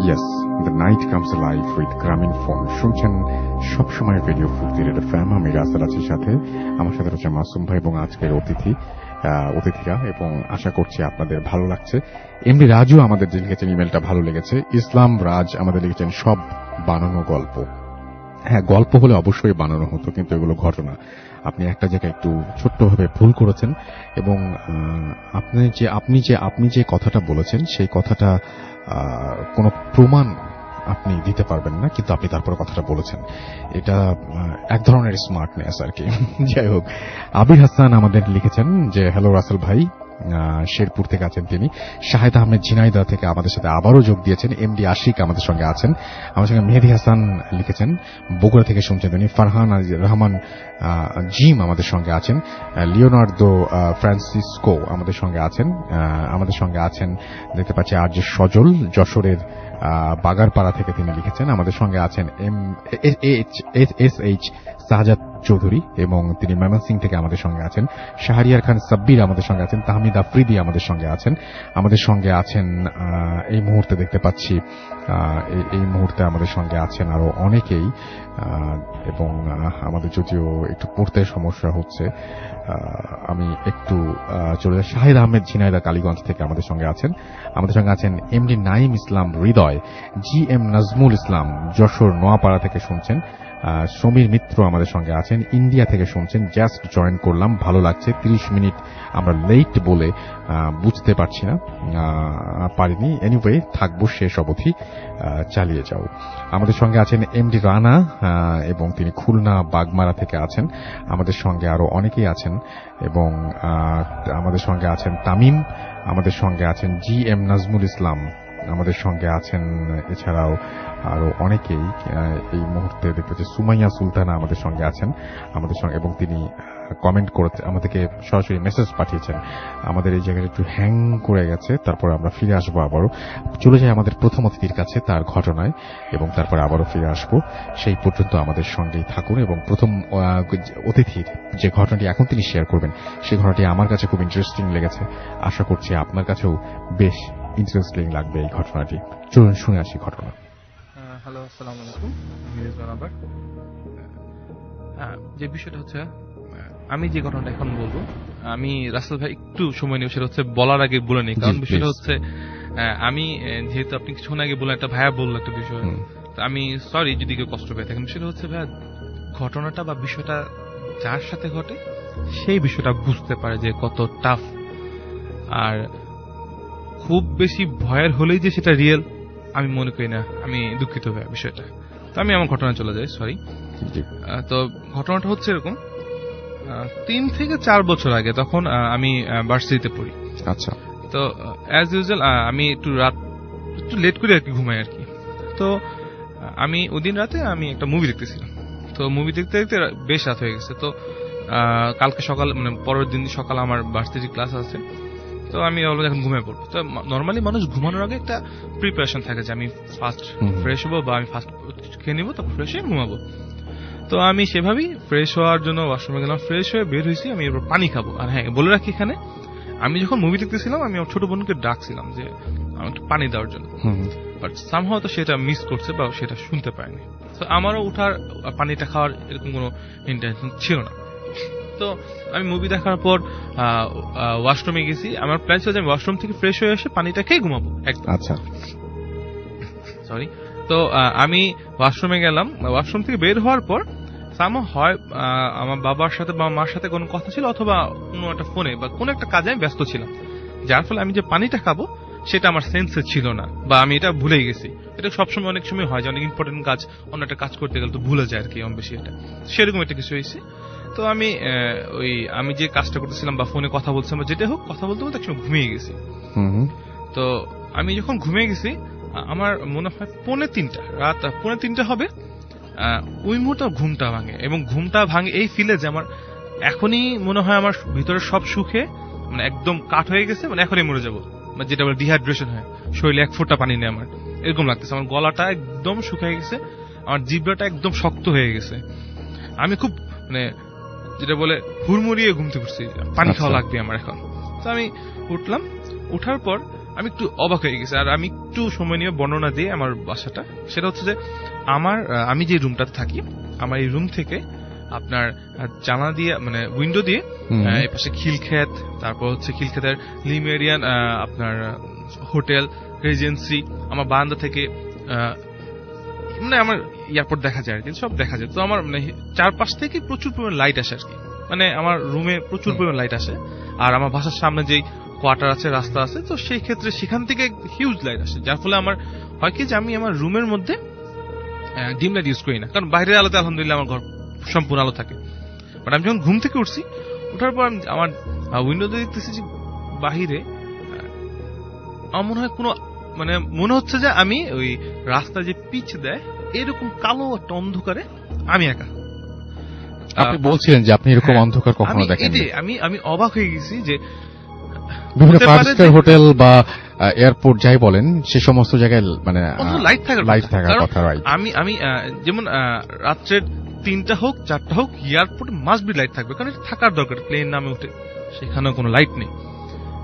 Yes, the night comes alive with Graminphone. শুনছেন সবসময় রেডিও ফুর্তি রেড এফএম। আমি রাসেল আছি সাথে, আমার সাথে রয়েছে মাসুম ভাই এবং আজকের অতিথিরা, এবং আশা করছি আপনাদের ভালো লাগছে। এমডি রাজু আমাদের যে লিখেছেন ইমেলটা ভালো লেগেছে। ইসলাম রাজ আমাদের লিখেছেন সব বানানো গল্প। হ্যাঁ, গল্প হলে অবশ্যই বানানো হতো, কিন্তু এগুলো ঘটনা। আপনি একটা জায়গায় একটু ছোট্টভাবে ভুল করেছেন, এবং আপনি যে কথাটা বলেছেন সেই কথাটা কোনো প্রমাণ আপনি দিতে পারবেন না, কিন্তু আপনি তারপরে কথাটা বলেছেন। এটা এক ধরনের স্মার্টনেস আর কি। যাই হোক, আবির হাসান আমাদের লিখেছেন যে হ্যালো রাসেল ভাই, শেরপুর থেকে আছেন তিনি। শাহেদ আহমেদ ঝিনাইদহ থেকে আমাদের সাথে আবারও যোগ দিয়েছেন। এমডি আশিক আমাদের সঙ্গে আছেন। আমার সঙ্গে মেহেদি হাসান লিখেছেন, বগুড়া থেকে শুনছেন তিনি। ফারহান রহমান জিম আমাদের সঙ্গে আছেন। লিওনার্দো ফ্রান্সিসকো আমাদের সঙ্গে আছেন। দেখতে পাচ্ছি আর্য সজল যশোরের বাগারপাড়া থেকে তিনি লিখেছেন। আমাদের সঙ্গে আছেন SH শাহজাদ চৌধুরী এবং তিনি ময়মনসিংহ থেকে আমাদের সঙ্গে আছেন। শাহরিয়ার খান সাব্বির আমাদের সঙ্গে আছেন। তাহমিদ আফ্রিদি আমাদের সঙ্গে আছেন। আমাদের সঙ্গে আছেন এই মুহূর্তে দেখতে পাচ্ছি এই মুহূর্তে আমাদের সঙ্গে আছেন আরো অনেকেই, এবং আমাদের যদিও একটু পড়তে সমস্যা হচ্ছে, আমি একটু চলে যাই। শাহিদ আহমেদ ঝিনাইদহ কালীগঞ্জ থেকে আমাদের সঙ্গে আছেন। আমাদের সঙ্গে আছেন এমডি নাইম ইসলাম হৃদয়, জি এম নাজমুল ইসলাম যশোর নোয়াপাড়া থেকে শুনছেন। সমীর মিত্র আমাদের সঙ্গে আছেন, ইন্ডিয়া থেকে শুনছেন। জাস্ট জয়েন করলাম, ভালো লাগছে। 30 মিনিট আমরা লেট বলে বুঝতে পারছি না, পারিনি। এনিওয়ে, থাকবো শেষ অবধি, চালিয়ে যাও। আমাদের সঙ্গে আছেন এমডি রানা এবং তিনি খুলনা বাগমারা থেকে আছেন। আমাদের সঙ্গে আরো অনেকেই আছেন এবং আমাদের সঙ্গে আছেন তামিম, আমাদের সঙ্গে আছেন জি এম নাজমুল ইসলাম, আমাদের সঙ্গে আছেন এছাড়াও আরো অনেকেই। এই মুহূর্তে দেখতে পাচ্ছি সুমাইয়া সুলতানা আমাদের সঙ্গে আছেন আমাদের সঙ্গে, এবং তিনি কমেন্ট করে আমাদেরকে সরাসরি মেসেজ পাঠিয়েছেন। আমাদের এই জায়গাটা একটু হ্যাং করে গেছে, তারপর আমরা ফিরে আসবো, আবারও চলে যাই আমাদের প্রথম অতিথির কাছে তার ঘটনায়, এবং তারপরে আবারও ফিরে আসবো। সেই পর্যন্ত আমাদের সঙ্গেই থাকুন। এবং প্রথম অতিথির যে ঘটনাটি এখন তিনি শেয়ার করবেন, সেই ঘটনাটি আমার কাছে খুব ইন্টারেস্টিং লেগেছে। আশা করছি আপনার কাছেও বেশ ইন্টারেস্টিং লাগবে এই ঘটনাটি। চলুন শুনে আসি ঘটনা। হ্যালো, আসসালামু আলাইকুম। মিরাজ আবার যে বিষয়টা হচ্ছে, আমি যে ঘটনাটা এখন বলবো, আমি রাসেল ভাই একটু সময় নিয়ে সেটা হচ্ছে বলার আগে বলে নিই, কারণ বিষয়টা হচ্ছে আমি যেহেতু আপনি কিছুক্ষণ আগে বললেন, একটা ভাইয়া বললো একটা বিষয়, আমি সরি যদি কেউ কষ্ট পেয়ে থাকেন। সেটা হচ্ছে ভাইয়া, ঘটনাটা বা বিষয়টা যার সাথে ঘটে সেই বিষয়টা বুঝতে পারে যে কত টাফ, আর খুব বেশি ভয়ের হলেই যে সেটা রিয়েল আমি মনে করি না। আমি দুঃখিত ভাই বিষয়টা। তো আমি আমার ঘটনা চলে যাই, সরি। তো ঘটনাটা হচ্ছে এরকম, 3 থেকে 4 বছর আগে, তখন আমি ভার্সিটিতে পড়ি। আচ্ছা। তো অ্যাজ ইউজুয়াল আমি একটু লেট করে আর কি ঘুমাই আর কি। তো আমি ওই দিন রাতে আমি একটা মুভি দেখতেছিলাম। তো মুভি দেখতে দেখতে বেশ রাত হয়ে গেছে। তো কালকে সকাল, মানে পরের দিন সকাল আমার ভার্সিটি ক্লাস আছে। তো আমি অলরেডি এখন ঘুমিয়ে পড়বো। তো নর্মালি মানুষ ঘুমানোর আগে একটা প্রিপারেশন থাকে যে আমি ফার্স্ট ফ্রেশ হবো বা আমি ফার্স্ট খেয়ে নিবো, তারপর ফ্রেশ হয়ে ঘুমাবো। তো আমি সেভাবেই ফ্রেশ হওয়ার জন্য ওয়াশরুমে গেলাম, ফ্রেশ হয়ে বের হয়েছি। আমি এবার পানি খাবো। আর হ্যাঁ, বলে রাখি, এখানে আমি যখন মুভি দেখতেছিলাম আমি আমার ছোট বোনকে ডাকছিলাম যে আমার একটু পানি দেওয়ার জন্য, বাট সামহাও তো সেটা মিস করছে বা সেটা শুনতে পায়নি। তো আমারও উঠার পানিটা খাওয়ার এরকম কোনো ইন্টেনশন ছিল না। তো আমি মুভি দেখার পর ওয়াশরুমে গেছি। আমার প্ল্যান ছিল যে আমি ওয়াশরুম থেকে ফ্রেশ হয়ে এসে পানিটা খেয়ে ঘুমাবো একদম। আচ্ছা, সরি। তো আমি ওয়াশরুমে গেলাম। ওয়াশরুম থেকে বের হওয়ার পর হয় আমার বাবার সাথে বা মার সাথে কোনো কথা ছিল, অথবা কোনো একটা ফোনে বা কোনো একটা কাজে আমি ব্যস্ত ছিলাম, যার ফলে আমি যে পানিটা খাবো সেটা আমার সেন্সে ছিল না, বা আমি এটা ভুলেই গেছি। এটা সবসময় অনেক সময় হয় যে অনেক ইম্পর্টেন্ট কাজ, অন্য একটা কাজ করতে গেলে তো ভুলে যায় আর কি অনেক বেশি। এটা সেরকম একটা কিছু হয়েছে। তো আমি যে কাজটা করতেছিলাম বা ফোনে কথা বলছিলাম বা যেটা হোক, কথা বলতে বলতে একসময় ঘুমিয়ে গেছি। তো আমি যখন ঘুমিয়ে গেছি, আমার মনে হয় রাত 2:45 হবে, ওই মুহূর্তে ঘুমটা ভাঙে। এবং ঘুমটা ভাঙে এই ফিলে যে আমার এখনই মনে হয় আমার ভিতরে সব সুখে মানে একদম কাঠ হয়ে গেছে, মানে এখনই মরে যাবো, মানে যেটা বলে ডিহাইড্রেশন হয়, শরীরে 1 ফোঁটা পানি নেই আমার, এরকম লাগতেছে। আমার গলাটা একদম শুকিয়ে গেছে, আমার জিহ্বাটা একদম শক্ত হয়ে গেছে। আমি খুব মানে যেটা বলে হুড়মুড়িয়ে ঘুমতে পড়ছি, পানি খাওয়া লাগবে আমার এখন। তো আমি উঠলাম, উঠার পর আমি একটু অবাক হয়ে গেছি। আর আমি একটু সময় নিয়ে বর্ণনা দিয়ে আমার বাসাটা, সেটা হচ্ছে যে আমি যে রুমটাতে থাকি, আমার এই রুম থেকে আপনার জানালা দিয়ে, মানে উইন্ডো দিয়ে এই পাশে খিলক্ষেত, তারপর হচ্ছে খিলক্ষেতের লিমেরিয়ান আপনার হোটেল রেজেন্সি, আমার বারান্দা থেকে মানে আমার এয়ারপোর্ট দেখা যায় আর কি, সব দেখা যায়। তো আমার মানে চারপাশ থেকে প্রচুর পরিমাণ লাইট আসে আর কি, মানে আমার রুমে প্রচুর পরিমাণ লাইট আসে। আর আমার বাসার সামনে যেই কোয়ার্টার আছে, রাস্তা আছে, তো সেই ক্ষেত্রে সেখান থেকে হিউজ লাইট আসে, যার ফলে আমার হয় কি যে আমি আমার রুমের মধ্যে ডিম লাইট ইউজ করি না, কারণ বাইরের আলোতে আলহামদুলিল্লাহ আমার ঘর সম্পূর্ণ আলো থাকে। বাট আমি যখন ঘুম থেকে উঠছি, ওঠার পর আমার উইন্ডোতে দেখতেছি যে বাহিরে আমার মনে হয় মানে মনে হচ্ছে যে আমি ওই রাস্তা যে পিচ দেয় এরকম কালো একটা অন্ধকারে আমি একা। আপনি বলছিলেন যে আপনি এরকম অন্ধকার কখনো দেখেননি। আমি অবাক হয়ে গেছি যে বিভিন্ন হতে 5 পারে স্টার যে- হোটেল বা এয়ারপোর্ট যাই বলেন সে সমস্ত জায়গায় মানে লাইট থাকার থাকার কারণ কথা, রাইট? আমি যেমন রাত্রের 3টা হোক 4টা হোক এয়ারপোর্টে মাস্ট বি লাইট থাকবে, কারণ এটা থাকার দরকার। প্লেন নামে উঠে সেখানেও কোনো লাইট নেই।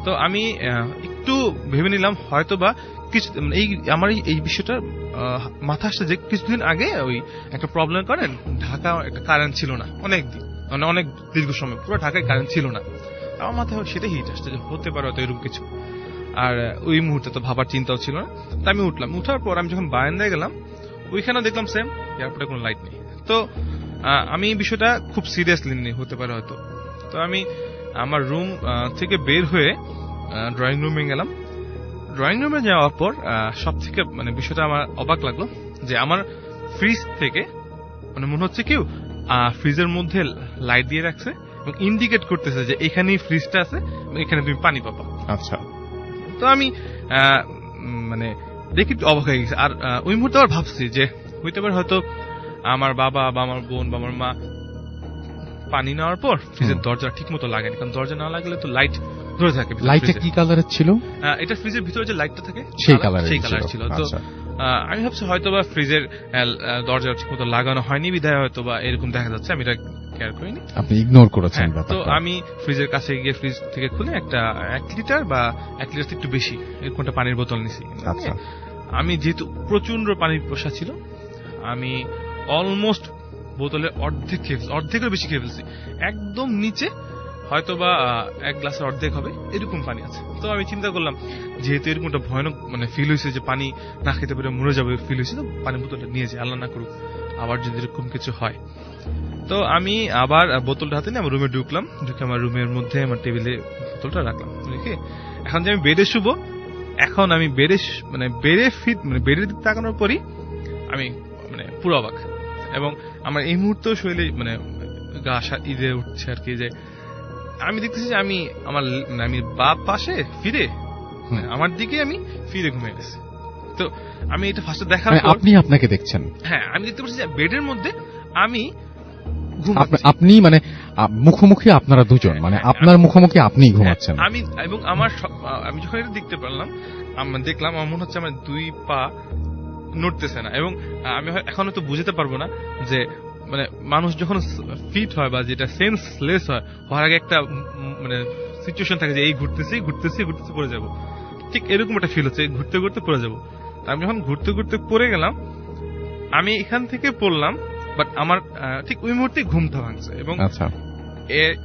তো আমি একটু ভেবে নিলাম হয়তো বা কিছু এই আমার এই বিষয়টা মাথা আসছে যে কিছুদিন আগে ওই একটা প্রবলেম করেন ঢাকা একটা কারেন্ট ছিল না অনেক দিন, মানে অনেক দীর্ঘ সময় পুরো ঢাকায় কারেন্ট ছিল না। আমার মাথায় সেটাই হিট আসছে যে হতে পারে হয়তো এরকম কিছু। আর ওই মুহূর্তে তো ভাবার চিন্তাও ছিল না। তা আমি উঠলাম, উঠার পর আমি যখন বারান্দায় গেলাম ওইখানেও দেখলাম সেম, এয়ারপোর্টে কোনো লাইট নেই। তো আমি এই বিষয়টা খুব সিরিয়াসলি নিই, হতে পারে হয়তো। তো আমি আমার রুম থেকে বের হয়ে ড্রয়িং রুমে গেলাম। ড্রয়িং রুমে যাওয়ার পর সব থেকে মানে বিষয়টা আমার অবাক লাগলো যে আমার ফ্রিজ থেকে মানে মনে হচ্ছে কেউ ফ্রিজের মধ্যে লাইট দিয়ে রাখছে এবং ইন্ডিকেট করতেছে যে এখানেই ফ্রিজটা আছে এবং এখানে তুমি পানি পাবা। আচ্ছা, তো আমি মানে দেখি অবাক হয়ে গেছি। আর ওই মুহূর্তে আবার ভাবছি যে হইতে পারে হয়তো আমার বাবা বা আমার বোন বা আমার মা পানি নেওয়ার পর ফ্রিজের দরজা ঠিক মতো লাগেনি, কারণ দরজা না লাগলে তো লাইট ধরে থাকে। লাইটটা কি কালারের ছিল? এটা ফ্রিজের ভিতরে যে লাইটটা থাকে সেই কালারের ছিল। তো আচ্ছা, আমি ভাবছি হয়তো বা ফ্রিজের দরজা ঠিক মতো লাগানো হয়নি বিধায় হয়তো বা এরকম দেখা যাচ্ছে, আমি এটা কেয়ার করিনি। আপনি ইগনোর করেছেন হ্যাঁ, তো ব্যাপারটা। আমি ফ্রিজের কাছে গিয়ে ফ্রিজ থেকে খুলে একটা 1 লিটার বা 1 লিটার একটু বেশি এরকম একটা পানির বোতল নিছি। আচ্ছা, আমি যেহেতু প্রচন্ড পানির পোষা ছিল, আমি অলমোস্ট বোতলের অর্ধেকের বেশি খেয়ে ফেলছি। একদম নিচে হয়তো বা 1 গ্লাসের অর্ধেক হবে এরকম পানি আছে। তো আমি চিন্তা করলাম যেহেতু এরকম একটা ভয়ানক মানে ফিল হয়েছে যে পানি না খেতে পেরে মরে যাবে ফিল হয়েছে, তো পানির বোতলটা নিয়ে যাই, আল্লাহ না করুক আবার যদি এরকম কিছু হয়। তো আমি আবার বোতলটা হাতে নিয়ে আমার রুমে ঢুকলাম, ঢুকে আমার রুমের মধ্যে আমার টেবিলে বোতলটা রাখলাম রেখে এখন যে আমি বেডে শুবো, এখন আমি বেডের দিকে তাকানোর পরই আমি মানে পুরো অবাক। এবং আমার এই মুহূর্তেও শরীরে মানে গা ঈদে উঠছে আর কি, যে আমি দেখতেছি যে আমি বাপ পাশে ফিরে আমার দিকে আমি ফিরে ঘুমিয়ে গেছি। তো আমি এটা ফার্স্টে দেখার পর আপনি আপনাকে দেখছেন? হ্যাঁ, আমি দেখতে পাচ্ছি যে বেডের মধ্যে আমি আপনি মানে মুখোমুখি আপনারা দুজন, মানে আপনার মুখোমুখি আপনি ঘুমাচ্ছেন? আমি এবং আমি যখন এটা দেখতে পারলাম, দেখলাম আমার মনে হচ্ছে আমার 2 পা নড়তেছে না। এবং আমি এখনো তো বুঝতে পারবো না যে মানে মানুষ যখন ফিট হয় বা যেটা সেন্সলেস হয় হওয়ার আগে একটা মানে সিচুয়েশন থাকে যে এই ঘুরতেছি পড়ে যাব, ঠিক এরকম একটা ফিল হচ্ছে ঘুরতে ঘুরতে পড়ে যাব। আমি যখন ঘুরতে ঘুরতে পড়ে গেলাম, আমি এখান থেকে পড়লাম, বাট আমার ঠিক ওই মুহূর্তে ঘুমটা ভাঙছে। এবং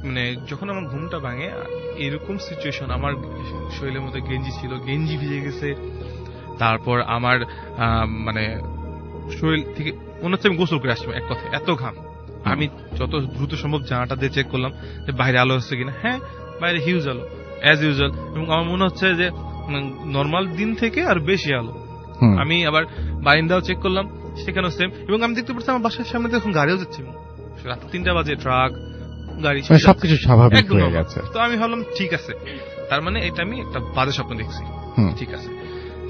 মানে যখন আমার ঘুমটা ভাঙে এরকম সিচুয়েশন, আমার শরীরের মধ্যে গেঞ্জি ছিল, গেঞ্জি ভিজে গেছে। তারপর আমার মানে শরীর থেকে মনে হচ্ছে আমি গোসল করে আসছি, এক কথা এত ঘাম। আমি যত দ্রুত সম্ভব জানাটা দিয়ে চেক করলাম যে বাইরে আলো হচ্ছে কিনা। হ্যাঁ, বাইরে হিউজ আলো অ্যাজ ইউজুয়াল, এবং আমার মনে হচ্ছে যে নর্মাল দিন থেকে আর বেশি আলো। আমি আবার বারিন্দাও চেক করলাম, সেখানেও সেম। এবং আমি দেখতে পাচ্ছি আমার বাসার সামনে এখন গাড়িও যাচ্ছে, রাত 3টা বাজে, ট্রাক গাড়ি সবকিছু স্বাভাবিক হয়ে গেছে। তো আমি ভাবলাম ঠিক আছে, তার মানে এটা আমি একটা বাজে স্বপ্ন দেখছি, ঠিক আছে।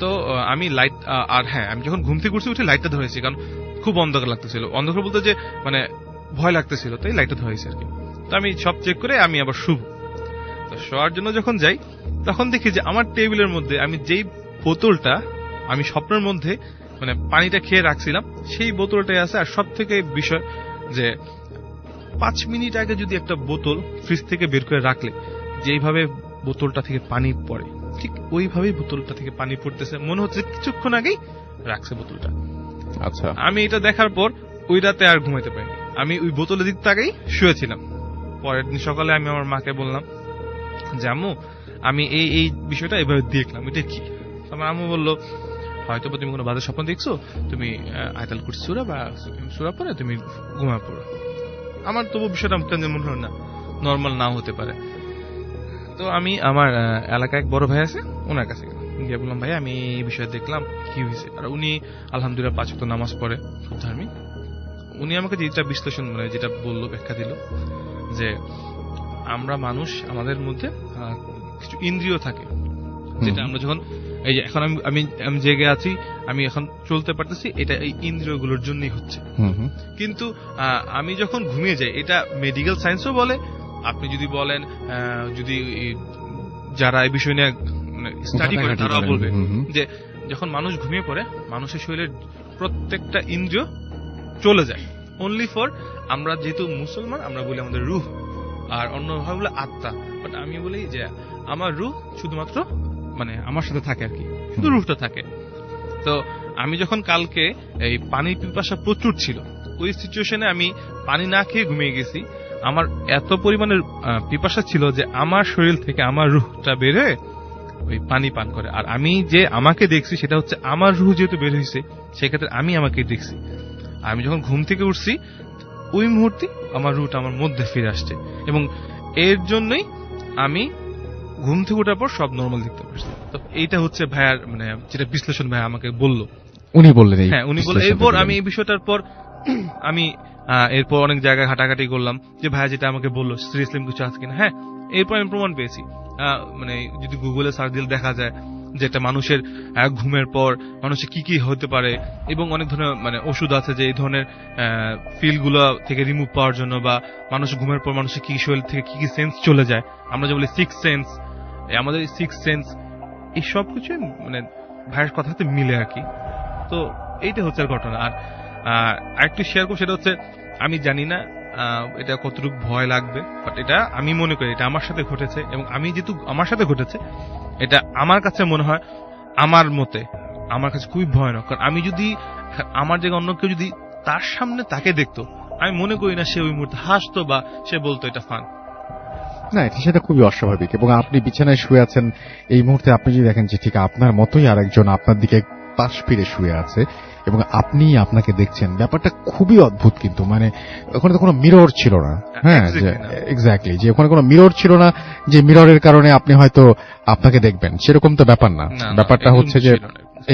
তো আমি লাইট আর হ্যাঁ, আমি যখন ঘুম থেকে উঠে লাইটটা ধরেছি, কারণ খুব অন্ধকার লাগতেছিল। অন্ধকার বলতে যে মানে ভয় লাগতেছিল, তাই লাইটটা ধরেছি আর কি। তো আমি সব চেক করে আমি আবার শুভ। তো শোয়ার জন্য যখন যাই তখন দেখি যে আমার টেবিলের মধ্যে আমি যেই বোতলটা আমি স্বপ্নের মধ্যে মানে পানিটা খেয়ে রাখছিলাম সেই বোতলটাই আছে। আর সব থেকে বিষয় যে 5 মিনিট আগে যদি একটা বোতল ফ্রিজ থেকে বের করে রাখলে যেইভাবে বোতলটা থেকে পানি পড়ে, ঠিক ওইভাবেই বোতলটা থেকে পানি পড়তেছে, মনে হচ্ছে কিছুক্ষণ আগেই রাখছে বোতলটা। আচ্ছা, আমি এটা দেখার পর ওই রাতে আর ঘুমাইতে পারিনি, আমি ওই বোতলের দিক থেকেই শুয়েছিলাম। পরের দিন সকালে আমি আমার মাকে বললাম যে আম্মু আমি এই বিষয়টা এভাবে দেখলাম, এটা কি? আমার আম্মু বললো হয়তো তুমি কোনো বাজে স্বপ্ন দেখছো, তুমি আয়াতুল কুরসি সূরা বা সূরা পড়ে তুমি ঘুমা পড়ো। আমার তবু বিষয়টা কেন মনে হয় না নর্মাল নাও হতে পারে। তো আমি আমার এলাকায় এক বড় ভাই আছে, ওনার কাছে গিয়ে বললাম ভাই আমি এই বিষয়ে দেখলাম, কি হয়েছে? আর উনি আলহামদুলিল্লাহ 5 ওয়াক্ত নামাজ পড়ে, খুব ধার্মিক। উনি আমাকে যেটা বিশ্লেষণ মানে যেটা বললো, ব্যাখ্যা দিল যে আমরা মানুষ, আমাদের মধ্যে কিছু ইন্দ্রিয় থাকে, যেটা আমরা যখন এই যে এখন আমি জেগে আছি, আমি এখন চলতে পারতেছি, এটা এই ইন্দ্রিয়গুলোর জন্যই হচ্ছে। কিন্তু আমি যখন ঘুমিয়ে যাই, এটা মেডিকেল সায়েন্সও বলে, আপনি যদি বলেন যদি যারা এই বিষয় নিয়ে স্টাডি করে তারা বলবে যে যখন মানুষ ঘুমিয়ে পড়ে মানুষের শরীরের প্রত্যেকটা ইন্দ্রিয় চলে যায়, অনলি ফর আমরা যেহেতু মুসলমান আমরা বলি আমাদের রুহ, আর অন্য ভাবে বলে আত্মা। বাট আমি বলি যে আমার রুহ শুধুমাত্র মানে আমার সাথে থাকে আর কি, শুধু রুহটা থাকে। তো আমি যখন কালকে এই পানির পিপাসা প্রচুর ছিল, ওই সিচুয়েশনে আমি পানি না খেয়ে ঘুমিয়ে গেছি। আমার এত পরিমাণের পিপাসা ছিল যে আমার শরীর থেকে আমার রুহটা বের হয়ে ওই পানি পান করে। আর আমি যে আমাকে দেখছি সেটা হচ্ছে আমার রুহ যেহেতু বের হয়েছে সেক্ষেত্রে আমি আমাকে দেখছি। আমি যখন ঘুম থেকে উঠছি ওই মুহূর্তে আমার রুহটা আমার মধ্যে ফিরে আসছে, এবং এর জন্যই আমি ঘুম থেকে ওঠার পর সব নর্মাল দেখতে পারছি। তো এইটা হচ্ছে ভাইয়ার মানে যেটা বিশ্লেষণ ভাইয়া আমাকে বললো, উনি বললেন। হ্যাঁ উনি বললেন। এরপর আমি এই বিষয়টার পর আমি এরপর অনেক জায়গায় ঘাটাঘাটি করলাম যে ভাইয়া যেটা আমাকে বললো সিরিয়াসলি কিছু আছে কিনা। হ্যাঁ, এরপর আমি প্রমাণ পেয়েছি। মানে যদি গুগলে সার্চ দিলে দেখা যায় যে একটা মানুষের ঘুমের পর মানুষের কি কি হতে পারে, এবং অনেক ধরনের মানে ওষুধ আছে যে এই ধরনের ফিল গুলো থেকে রিমুভ পাওয়ার জন্য, বা মানুষ ঘুমের পর মানুষের কি শরীর থেকে কি কি সেন্স চলে যায়, আমরা যে বলি সিক্স সেন্স, আমাদের সিক্স সেন্স এই সব কিছু মানে ভাইয়ের কথাতে মিলে আর কি। তো এইটা হচ্ছে আর ঘটনা। আর আরেকটু শেয়ার করব, সেটা হচ্ছে আমি জানি না এটা কতটুকু ভয় লাগবে, বাট এটা আমি মনে করি এটা আমার সাথে ঘটেছে, এবং আমি যেহেতু আমার সাথে ঘটেছে এটা আমার কাছে মনে হয় আমার মতে আমার কাছে খুবই ভয়ানক। কারণ আমি যদি আমার জায়গায় অন্য কেউ যদি তার সামনে তাকে দেখতো, আমি মনে করি না সে ওই মুহূর্তে হাসতো বা সে বলতো এটা ফান। না, সেটা খুবই অস্বাভাবিক। এবং আপনি বিছানায় শুয়ে আছেন, এই মুহূর্তে আপনি যদি দেখেন যে ঠিক আপনার মতোই আরেকজন আপনার দিকে পাশ ফিরে শুয়ে আছে এবং আপনি আপনাকে দেখছেন, ব্যাপারটা খুবই অদ্ভুত। কিন্তু মানে ওখানে তো কোনো মিরর ছিল না। হ্যাঁ, এক্স্যাক্টলি, যে ওখানে কোনো মিরর ছিল না যে মিররের কারণে আপনি হয়তো আপনাকে দেখবেন, সেরকম তো ব্যাপার না। ব্যাপারটা হচ্ছে যে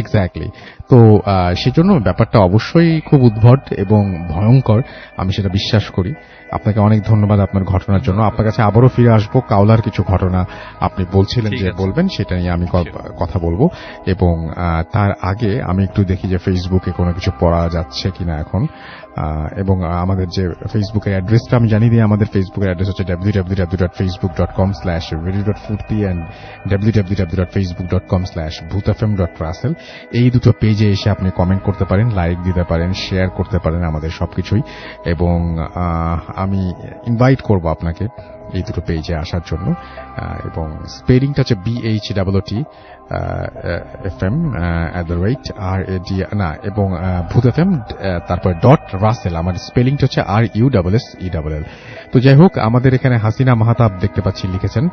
এক্স্যাক্টলি, তো সেজন্য ব্যাপারটা অবশ্যই খুব উদ্ভট এবং ভয়ঙ্কর, আমি সেটা বিশ্বাস করি। আপনাকে অনেক ধন্যবাদ আপনার ঘটনার জন্য। আপনার কাছে আবারও ফিরে আসবো, কাওলার কিছু ঘটনা আপনি বলছিলেন যে বলবেন, সেটা নিয়ে আমি কথা বলবো। এবং তার আগে আমি একটু দেখি যে ফেসবুকে কোনো কিছু পড়া যাচ্ছে কিনা এখন। এবং আমাদের যে ফেসবুকের অ্যাড্রেসটা আমি জানিয়ে দিই, আমাদের ফেসবুকের অ্যাড্রেস হচ্ছে www.facebook.com/video.furti and www.facebook.com/bhutfm.russell। এই দুটো পেজে এসে আপনি কমেন্ট করতে পারেন, লাইক দিতে পারেন, শেয়ার করতে পারেন আমাদের সবকিছুই। এবং আমি ইনভাইট করব আপনাকে এই দুটো পেজে আসার জন্য। এবং স্পেলিংটা হচ্ছে BHEETFM@RAD না, এবং ভূতfm তারপর .russell, আমার স্পেলিংটা হচ্ছে RUSSELL। তো যাই হোক, আমাদের এখানে হাসিনা মাহতাব দেখতে পাচ্ছি লিখেছেন,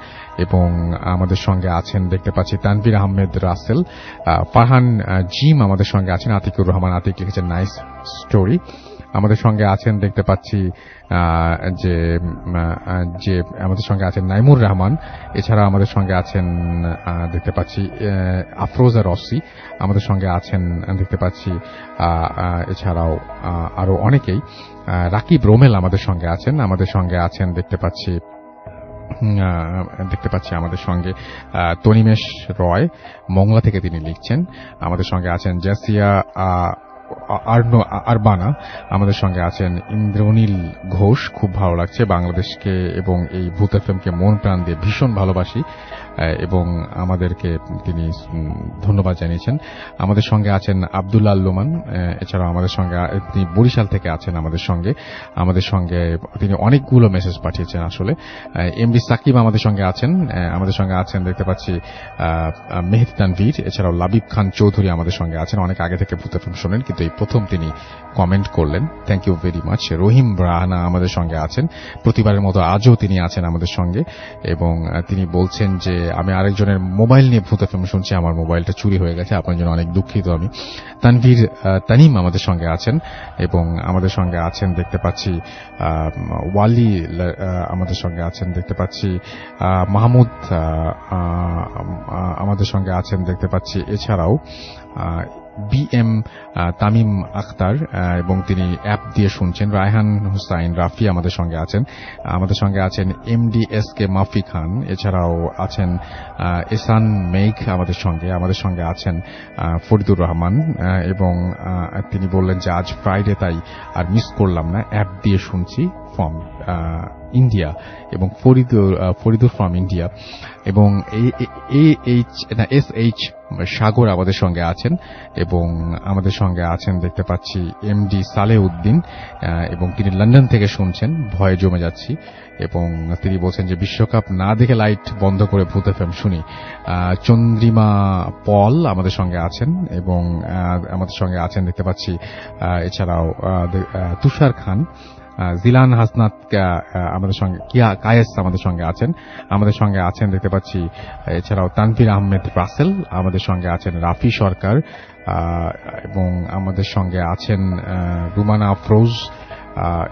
এবং আমাদের সঙ্গে আছেন দেখতে পাচ্ছি তানভীর আহমেদ রাসেল, ফারহান জিম আমাদের সঙ্গে আছেন, আতিকুর রহমান আতিক লিখেছেন নাইস স্টোরি। আমাদের সঙ্গে আছেন দেখতে পাচ্ছি যে আমাদের সঙ্গে আছেন নাইমুর রহমান, এছাড়া আমাদের সঙ্গে আছেন দেখতে পাচ্ছি আফরোজা রসি, আমাদের সঙ্গে আছেন দেখতে পাচ্ছি এছাড়াও আরো অনেকেই, রাকিব রোমেল আমাদের সঙ্গে আছেন, আমাদের সঙ্গে আছেন দেখতে পাচ্ছি আমাদের সঙ্গে তনিমেশ রয় মংলা থেকে তিনি লিখছেন, আমাদের সঙ্গে আছেন জাসিয়া আরবানা, আমাদের সঙ্গে আছেন ইন্দ্রনীল ঘোষ, খুব ভালো লাগছে, বাংলাদেশকে এবং এই ভূত এফএমকে মন প্রাণ দিয়ে ভীষণ ভালোবাসি, এবং আমাদেরকে তিনি ধন্যবাদ জানিয়েছেন। আমাদের সঙ্গে আছেন আব্দুল্লাহ লোমান, এছাড়াও আমাদের সঙ্গে তিনি বরিশাল থেকে আছেন আমাদের সঙ্গে তিনি অনেকগুলো মেসেজ পাঠিয়েছেন আসলে। এমডি সাকিব আমাদের সঙ্গে আছেন দেখতে পাচ্ছি মেহেদি তানভীর, এছাড়াও লাবিব খান চৌধুরী আমাদের সঙ্গে আছেন, অনেক আগে থেকে ভূত এফএম শোনেন কিন্তু এই প্রথম তিনি কমেন্ট করলেন, থ্যাংক ইউ ভেরি মাচ। রহিম রাহানা আমাদের সঙ্গে আছেন, প্রতিবারের মতো আজও তিনি আছেন আমাদের সঙ্গে, এবং তিনি বলছেন যে আমি আরেকজনের মোবাইল নিয়ে ভূত এফএম শুনছি, আমার মোবাইলটা চুরি হয়ে গেছে, আপনার জন্য অনেক দুঃখিত আমি। তানিম আমাদের সঙ্গে আছেন, এবং আমাদের সঙ্গে আছেন দেখতে পাচ্ছি ওয়ালি আমাদের সঙ্গে আছেন দেখতে পাচ্ছি, মাহমুদ আমাদের সঙ্গে আছেন দেখতে পাচ্ছি, এছাড়াও BM তামিম আখতার, এবং তিনি অ্যাপ দিয়ে শুনছেন। রায়হান হুসাইন রাফি আমাদের সঙ্গে আছেন। আমাদের সঙ্গে আছেন MDSK মাফি খান, এছাড়াও আছেন এসান মেঘ আমাদের সঙ্গে আছেন ফরিদুর রহমান, এবং তিনি বললেন যে আজ ফ্রাইডে তাই আর মিস করলাম না, অ্যাপ দিয়ে শুনছি ফ্রম ইন্ডিয়া, এবং ফরিদুর ফ্রম ইন্ডিয়া, এবং SH সাগর আমাদের সঙ্গে আছেন, এবং আমাদের সঙ্গে আছেন দেখতে পাচ্ছি MD সালেহ উদ্দিন, এবং তিনি লন্ডন থেকে শুনছেন, ভয়ে জমে যাচ্ছি, এবং তিনি বলছেন যে বিশ্বকাপ না দেখে লাইট বন্ধ করে ভূত FM শুনি। চন্দ্রিমা পল আমাদের সঙ্গে আছেন, এবং আমাদের সঙ্গে আছেন দেখতে পাচ্ছি এছাড়াও তুষার খান, জিলান হাসনাত আমাদের সঙ্গে, কায়েস আমাদের সঙ্গে আছেন, দেখতে পাচ্ছি এছাড়াও তানভীর আহমেদ রাসেল আমাদের সঙ্গে আছেন, রাফি সরকার, এবং আমাদের সঙ্গে আছেন রুমানা আফরোজ,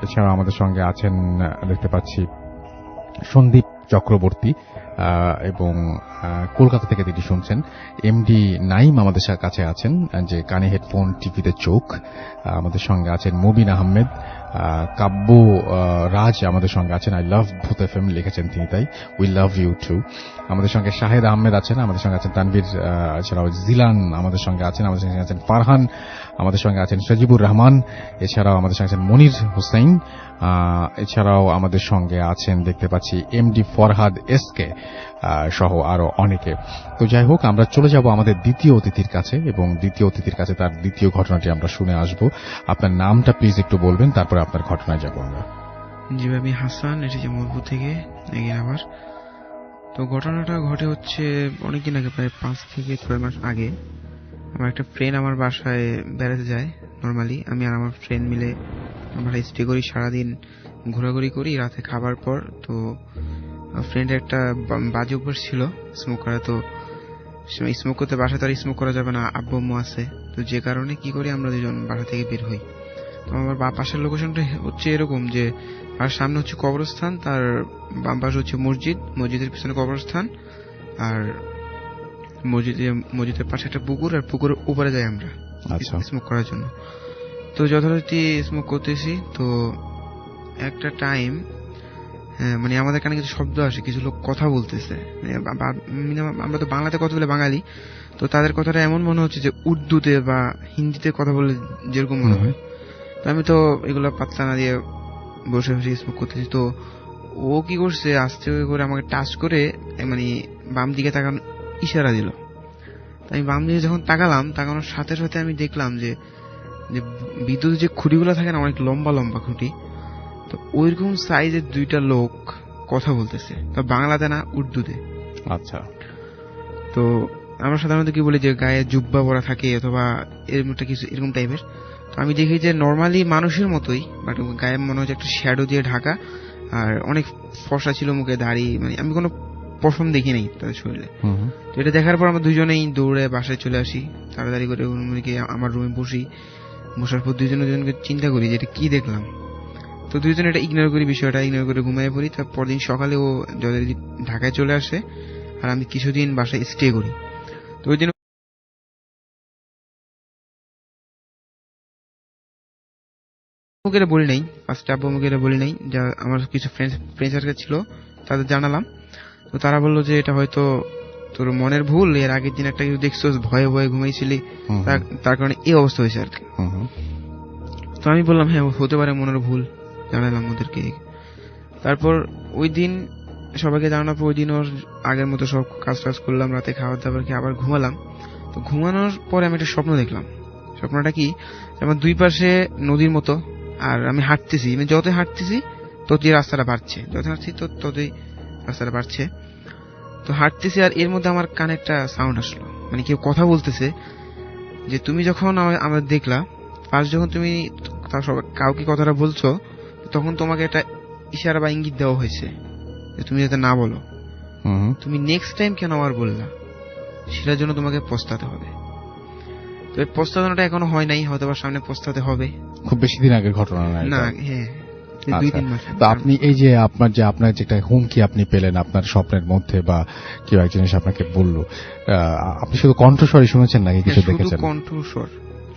এছাড়াও আমাদের সঙ্গে আছেন দেখতে পাচ্ছি সন্দীপ চক্রবর্তী, এবং কলকাতা থেকে তিনি শুনছেন। MD নাইম আমাদের কাছে আছেন, যে কানে হেডফোন টিভিতে চোখ। আমাদের সঙ্গে আছেন মুবিন আহমেদ, কাব্য রাজ আমাদের সঙ্গে আছেন, আই লাভ ভূত FM লিখেছেন তিনি, তাই উই লাভ ইউ টু। আমাদের সঙ্গে শাহেদ আহমেদ আছেন, আমাদের সঙ্গে আছেন তানভীর, এছাড়াও জিলান আমাদের সঙ্গে আছেন, আমাদের সঙ্গে আছেন ফারহান, আমাদের সঙ্গে আছেন সজিবুর রহমান, এছাড়াও আমাদের সঙ্গে আছেন মনির হোসেন, এছাড়াও আমাদের সঙ্গে আছেন দেখতে পাচ্ছি MD ফরহাদ SK সহ আরো অনেকে। তো যাই হোক, আমরা চলে যাব আমাদের দ্বিতীয় অতিথির কাছে, এবং দ্বিতীয় অতিথির কাছে তার দ্বিতীয় ঘটনাটি আমরা শুনে আসব। আপনার নামটা প্লিজ একটু বলবেন, তারপরে আপনার ঘটনায় যাব আমরা। জি, আমি হাসান, এসেছি মোহাম্মদপুর থেকে আবার। তো ঘটনাটা ঘটে হচ্ছে অনেকদিন আগে, প্রায় 5 থেকে 6 মাস আগে। আমার একটা ফ্রেন্ড আমার বাসায় বেড়াতে যায়। নর্মালি আমি আর আমার ফ্রেন্ড মিলে আমরা স্টে করি, সারাদিন ঘোরাঘুরি করি, রাতে খাবার পর। তো ফ্রেন্ডের একটা বাজে অভ্যাস ছিল স্মোক করা। তো স্মোক করতে বাসা তো আর স্মোক করা যাবে না, আব্বু আম্মু আছে। তো যে কারণে কি করি, আমরা দুজন বাসা থেকে বের হই। তো আমার পাশের লোকেশনটা হচ্ছে এরকম যে আর সামনে হচ্ছে কবরস্থান, তার বাম পাশে হচ্ছে মসজিদ, মসজিদের পিছনে কবরস্থান, আর মসজিদের পাশে একটা পুকুর, আর পুকুরের উপরে যাই আমরা স্মোক করার জন্য। তো যথারীতি স্মোক করতেছি। তো একটা টাইম মানে আমাদের কানে কিছু শব্দ আসে, কিছু লোক কথা বলতেছে। আমরা তো বাংলাতে কথা বলে বাঙালি, তো তাদের কথাটা এমন মনে হচ্ছে যে উর্দুতে বা হিন্দিতে কথা বলে যেরকম মনে হয়। তো আমি তো এগুলো পাত্তা না দিয়ে বসে বসে স্মোক করতেছি। তো ও কি করছে, আস্তে করে আমাকে টাচ করে মানে বাম দিকে তাকানো ইশারা দিল। তো আমি বাম দিকে যখন তাকানোর সাথে সাথে আমি দেখলাম যে বিদ্যুতের যে খুঁটিগুলো থাকে না, অনেক লম্বা লম্বা খুঁটি, তো ওইরকম সাইজের দুইটা লোক কথা বলতেছে, তো বাংলাতে না, উর্দুতে। আচ্ছা। তো আমরা সাধারণত কি বলি যে গায়ে জুব্বা পরা থাকে অথবা এরকম একটা কিছু এরকম টাইপের। তো আমি দেখি যে নর্মালি মানুষের মতোই, বাট গায়ে মনে হচ্ছে একটা শ্যাডো দিয়ে ঢাকা, আর অনেক ফর্সা ছিল, মুখে দাড়ি, মানে আমি কোনো পশম দেখি নাই তাদের শরীরে। তো এটা দেখার পর আমরা দুজনেই দৌড়ে বাসায় চলে আসি, তাড়াতাড়ি করে আমার রুমে বসার পর দুজনকে চিন্তা করি যে এটা কি দেখলাম। তো দুইজন এটা ইগনোর করি, বিষয়টা ইগনোর করে ঘুমিয়ে পড়ি। তার পরদিন সকালে ও যথারীতি ঢাকায় চলে আসে, আর আমি কিছুদিন বাসায় স্টে করি। তো ওই দিন মুখেরা বলি নাই, ফার্স্টে আব্বু মুখেরা বলি নাই, যা আমার কিছু ফ্রেন্ড সার্কেল ছিল তাদের জানালাম। তো তারা বললো যে এটা হয়তো তোর মনের ভুল, এর আগের দিন একটা কিছু দেখছো, ভয়ে ভয়ে ঘুমাইছিলি, তার কারণে এই অবস্থা হয়েছে আর কি। তো আমি বললাম হ্যাঁ হতে পারে মনের ভুল, জানালাম ওদেরকে। তারপর ওই দিন সবাইকে জানানোর পর ওই দিন ওর আগের মতো সব কাজ টাজ করলাম, রাতে খাবার দাবার খেয়ে আবার ঘুমালাম। তো ঘুমানোর পরে আমি একটা স্বপ্ন দেখলাম। স্বপ্নটা কি, আমার দুই পাশে নদীর মতো, আর আমি হাঁটতেছি, মানে যতই হাঁটতেছি ততই রাস্তাটা বাড়ছে, যত হাঁটছি ততই রাস্তাটা বাড়ছে। তো হাঁটতেছি, আর এর মধ্যে আমার কানে একটা সাউন্ড আসলো, মানে কেউ কথা বলতেছে যে তুমি যখন আমাদের দেখলা ফার্স্ট, যখন তুমি কাউকে কথাটা বলছো, তখন তোমাকে একটা ইশারা বা ইঙ্গিত দেওয়া হয়েছে যে তুমি যাতে না বলো, তুমি নেক্সট টাইম কেন আবার বললা, সেটার জন্য তোমাকে পস্তাতে হবে। তো এই পস্তানোটা এখনো হয় নাই, হয়তো বা সামনে পস্তাতে হবে। খুব বেশি দিন আগের ঘটনা না? না, হ্যাঁ, আচ্ছা। 2-3 মাস। তো আপনি এই যে আপনার যে একটা হুমকি আপনি পেলেন আপনার স্বপ্নের মধ্যে, বা কেউ একজন এসে আপনাকে বলল, আপনি শুধু কণ্ঠস্বরই শুনেছেন নাকি কিছু শুধু দেখেছেন? কণ্ঠস্বর।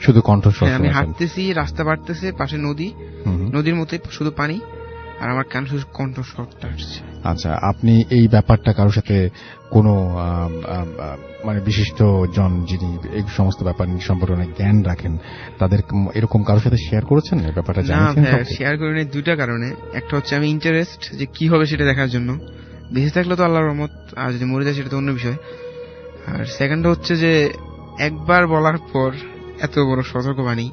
শুধু কণ্ঠস্বর হ্যাঁ, আমি শুনেছেন? হাঁটতেছি, রাস্তা বাড়তেছে, পাশে নদী, হুম। নদীর মধ্যে শুধু পানি, আর আমার কান শুধু কণ্ঠস্বরটা আসছে। আচ্ছা, আপনি এই ব্যাপারটা কারোর সাথে কোনো মানে বিশিষ্ট জন যিনি এই সমস্ত ব্যাপার সম্পর্কে অনেক জ্ঞান রাখেন, তাদের এরকম কারোর সাথে শেয়ার করেছেন এই ব্যাপারটা? না জানিয়েছেন ভাই, কাউকে? শেয়ার করিনি 2টা কারণে। একটা হচ্ছে আমি ইন্টারেস্ট যে কি হবে সেটা দেখার জন্য, বেঁচে থাকলে তো আল্লাহর রহমত, আর যদি মরে যায় সেটা তো অন্য বিষয়। আর সেকেন্ড হচ্ছে যে একবার বলার পর এত বড় সতর্কবাণী,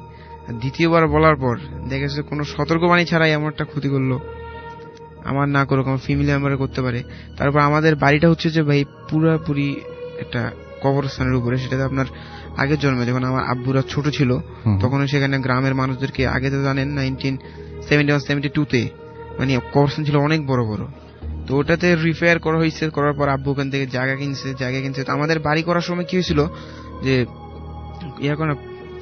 আর দ্বিতীয়বার বলার পর দেখা যাচ্ছে কোনো সতর্কবাণী ছাড়াই এমন একটা ক্ষতি করলো, আমার না করুক আমার ফ্যামিলি মেম্বারে করতে পারে। তারপর আমাদের বাড়িটা হচ্ছে যে ভাই পুরাপুরি একটা কবরস্থানের উপরে, সেটাতে আপনার আগের জন্মে যখন আমার আব্বুরা ছোট ছিল তখন সেখানে গ্রামের মানুষদেরকে, আগে তো জানেন 1971-72-তে মানে কবরস্থান ছিল অনেক বড় বড়, তো ওটাতে রিপেয়ার করা হয়েছে। করার পর আব্বু ওখান থেকে জায়গা কিনছে। তো আমাদের বাড়ি করার সময় কি হয়েছিল যে ইয়া কোনো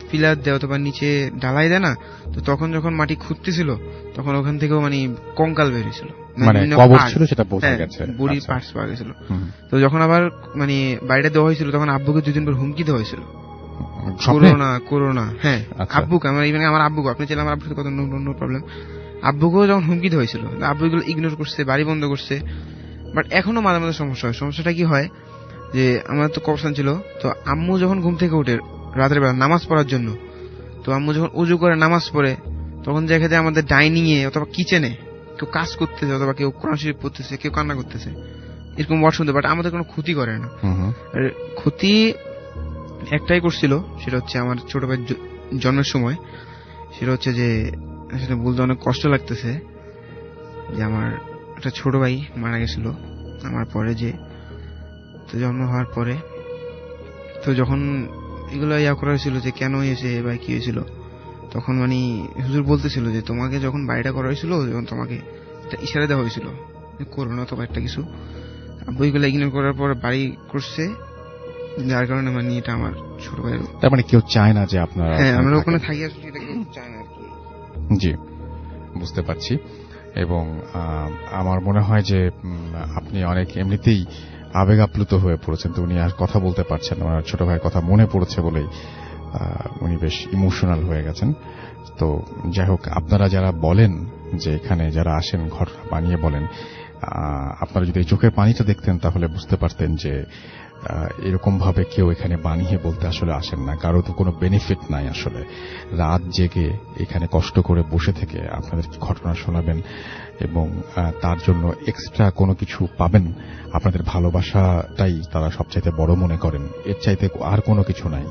পিলার দেয় অথবা নিচে ঢালাই দেয় না, তো তখন যখন মাটি খুঁড়তেছিল তখন ওখান থেকেও মানে কঙ্কাল বেরিয়েছিল, মানে কবর ছিল সেটা বোঝা গেছে, বডির আচ্ছা। পার্টস পাওয়া গেছিল। তো যখন আবার মানে বাড়িটা দেওয়া হয়েছিল তখন আব্বুকে 2 দিন পর হুমকি দেওয়া হয়েছিল, করোনা। হ্যাঁ, আচ্ছা। আব্বুকে, আমার আব্বুকে, আপনি চাইলে আমার আব্বুর সাথে কত নো প্রবলেম, আব্বুকেও যখন হুমকি দেওয়া হয়েছিল, আব্বু এগুলো ইগনোর করছে, বাড়ি বন্ধ করছে। বাট এখনো মাঝে মাঝে সমস্যা হয়। সমস্যাটা কি হয় যে আমার তো কবরস্থান ছিল, তো আম্মু যখন ঘুম থেকে উঠে রাতের বেলা নামাজ পড়ার জন্য, তো আম্মু যখন উজু করে নামাজ পড়ে তখন দেখা যায় আমাদের ডাইনিং এ অথবা কিচেনে কেউ কাজ করতেছে, অথবা কেউ কোরআন শরীফ পড়তেছে, কেউ কান্না করতেছে, এরকম ওয়ার্ড শুনতে। বাট আমাদের কোনো ক্ষতি করে না। আর ক্ষতি একটাই করছিল, সেটা হচ্ছে আমার ছোট ভাই জন্মের সময়। সেটা হচ্ছে যে সেটা বলতে অনেক কষ্ট লাগতেছে যে আমার একটা ছোট ভাই মারা গেছিল আমার পরে, যে তো জন্ম হওয়ার পরে। তো যখন এগুলো ইয়া করা হয়েছিল যে কেন হয়েছে বা কি হয়েছিল, তখন মানে হুজুর বলতেছিল যে তোমাকে যখন বাড়িটা করা হয়েছিল যখন তোমাকে একটা ইশারা দেওয়া হয়েছিল করো না অথবা একটা কিছু, বইগুলো ইগনোর করার পর বাড়ি করছে, যার কারণে মানে এটা আমার ছোট ভাই। তার মানে কেউ চায় না যে আপনারা? হ্যাঁ, আমরা ওখানে থাকি আসলে, এটা কেউ চায় না আর কি। জি, বুঝতে পারছি। এবং আমার মনে হয় যে আপনি অনেক এমনিতেই আবেগ আপ্লুত হয়ে পড়েছেন, তো উনি আর কথা বলতে পারছেন না, ওনার ছোট ভাইয়ের কথা মনে পড়েছে বলেই উনি বেশ ইমোশনাল হয়ে গেছেন। তো যাই হোক, আপনারা যারা বলেন যে এখানে যারা আসেন ঘটনা বানিয়ে বলেন, আপনারা যদি চোখের পানিটা দেখতেন তাহলে বুঝতে পারতেন যে এরকম ভাবে কেউ এখানে বানিয়ে বলতে আসলে আসেন না, কারো তো কোনো বেনিফিট নাই আসলে। রাত জেগে এখানে কষ্ট করে বসে থেকে আপনাদের ঘটনা শোনাবেন এবং তার জন্য এক্সট্রা কোনো কিছু পাবেন, আপনাদের ভালোবাসাটাই তারা সবচাইতে বড় মনে করেন, এর চাইতে আর কোনো কিছু নাই।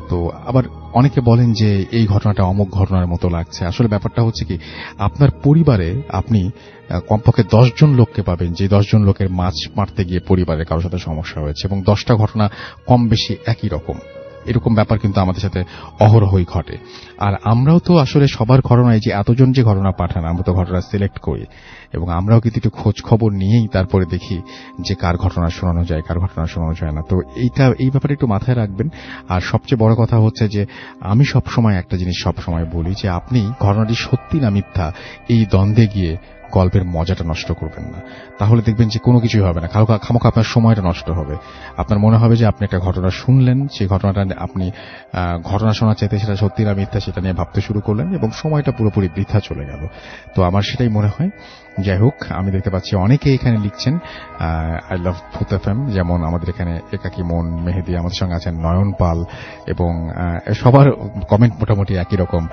তো আবার অনেকে বলেন যে এই ঘটনাটা অমুক ঘটনার মতো লাগছে। আসলে ব্যাপারটা হচ্ছে কি, আপনার পরিবারে আপনি কমপক্ষে 10 জন লোককে পাবেন যে 10 জন লোকের মাছ মারতে গিয়ে পরিবারের কারোর সাথে সমস্যা হয়েছে, এবং 10টা ঘটনা কম বেশি একই রকম। এরকম ব্যাপার কিন্তু আমাদের সাথে অহরহই ঘটে। আর আমরাও তো আসলে সবার ঘটনায় যে এতজন যে ঘটনা পাঠান, আমরা তো ঘটনা সিলেক্ট করি, এবং আমরাও কিন্তু একটু খোঁজ খবর নিয়েই তারপরে দেখি যে কার ঘটনা শোনানো যায়, কার ঘটনা শোনানো যায় না। তো এই ব্যাপারে একটু মাথায় রাখবেন। আর সবচেয়ে বড় কথা হচ্ছে যে আমি সবসময় একটা জিনিস সবসময় বলি যে আপনি ঘটনাটি সত্যি না মিথ্যা এই দ্বন্দ্বে গিয়ে গল্পের মজাটা নষ্ট করবেন না, তাহলে দেখবেন যে কোনো কিছুই হবে না, খামোখা আপনার সময়টা নষ্ট হবে। আপনার মনে হবে যে আপনি একটা ঘটনা শুনলেন, সেই ঘটনাটা আপনি ঘটনা শোনার চাইতে সেটা সত্যি না মিথ্যা সেটা নিয়ে ভাবতে শুরু করলেন এবং সময়টা পুরোপুরি বৃথা চলে গেল। তো আমার সেটাই মনে হয়। যাই হোক, আমি দেখতে পাচ্ছি অনেকে এখানে লিখছেন আই লাভ ভূত এফএম, যেমন আমাদের এখানে একাকি মন, মেহেদি, আমাদের সঙ্গে আছেন নয়ন পাল, এবং সবার কমেন্ট মোটামুটি একই রকম।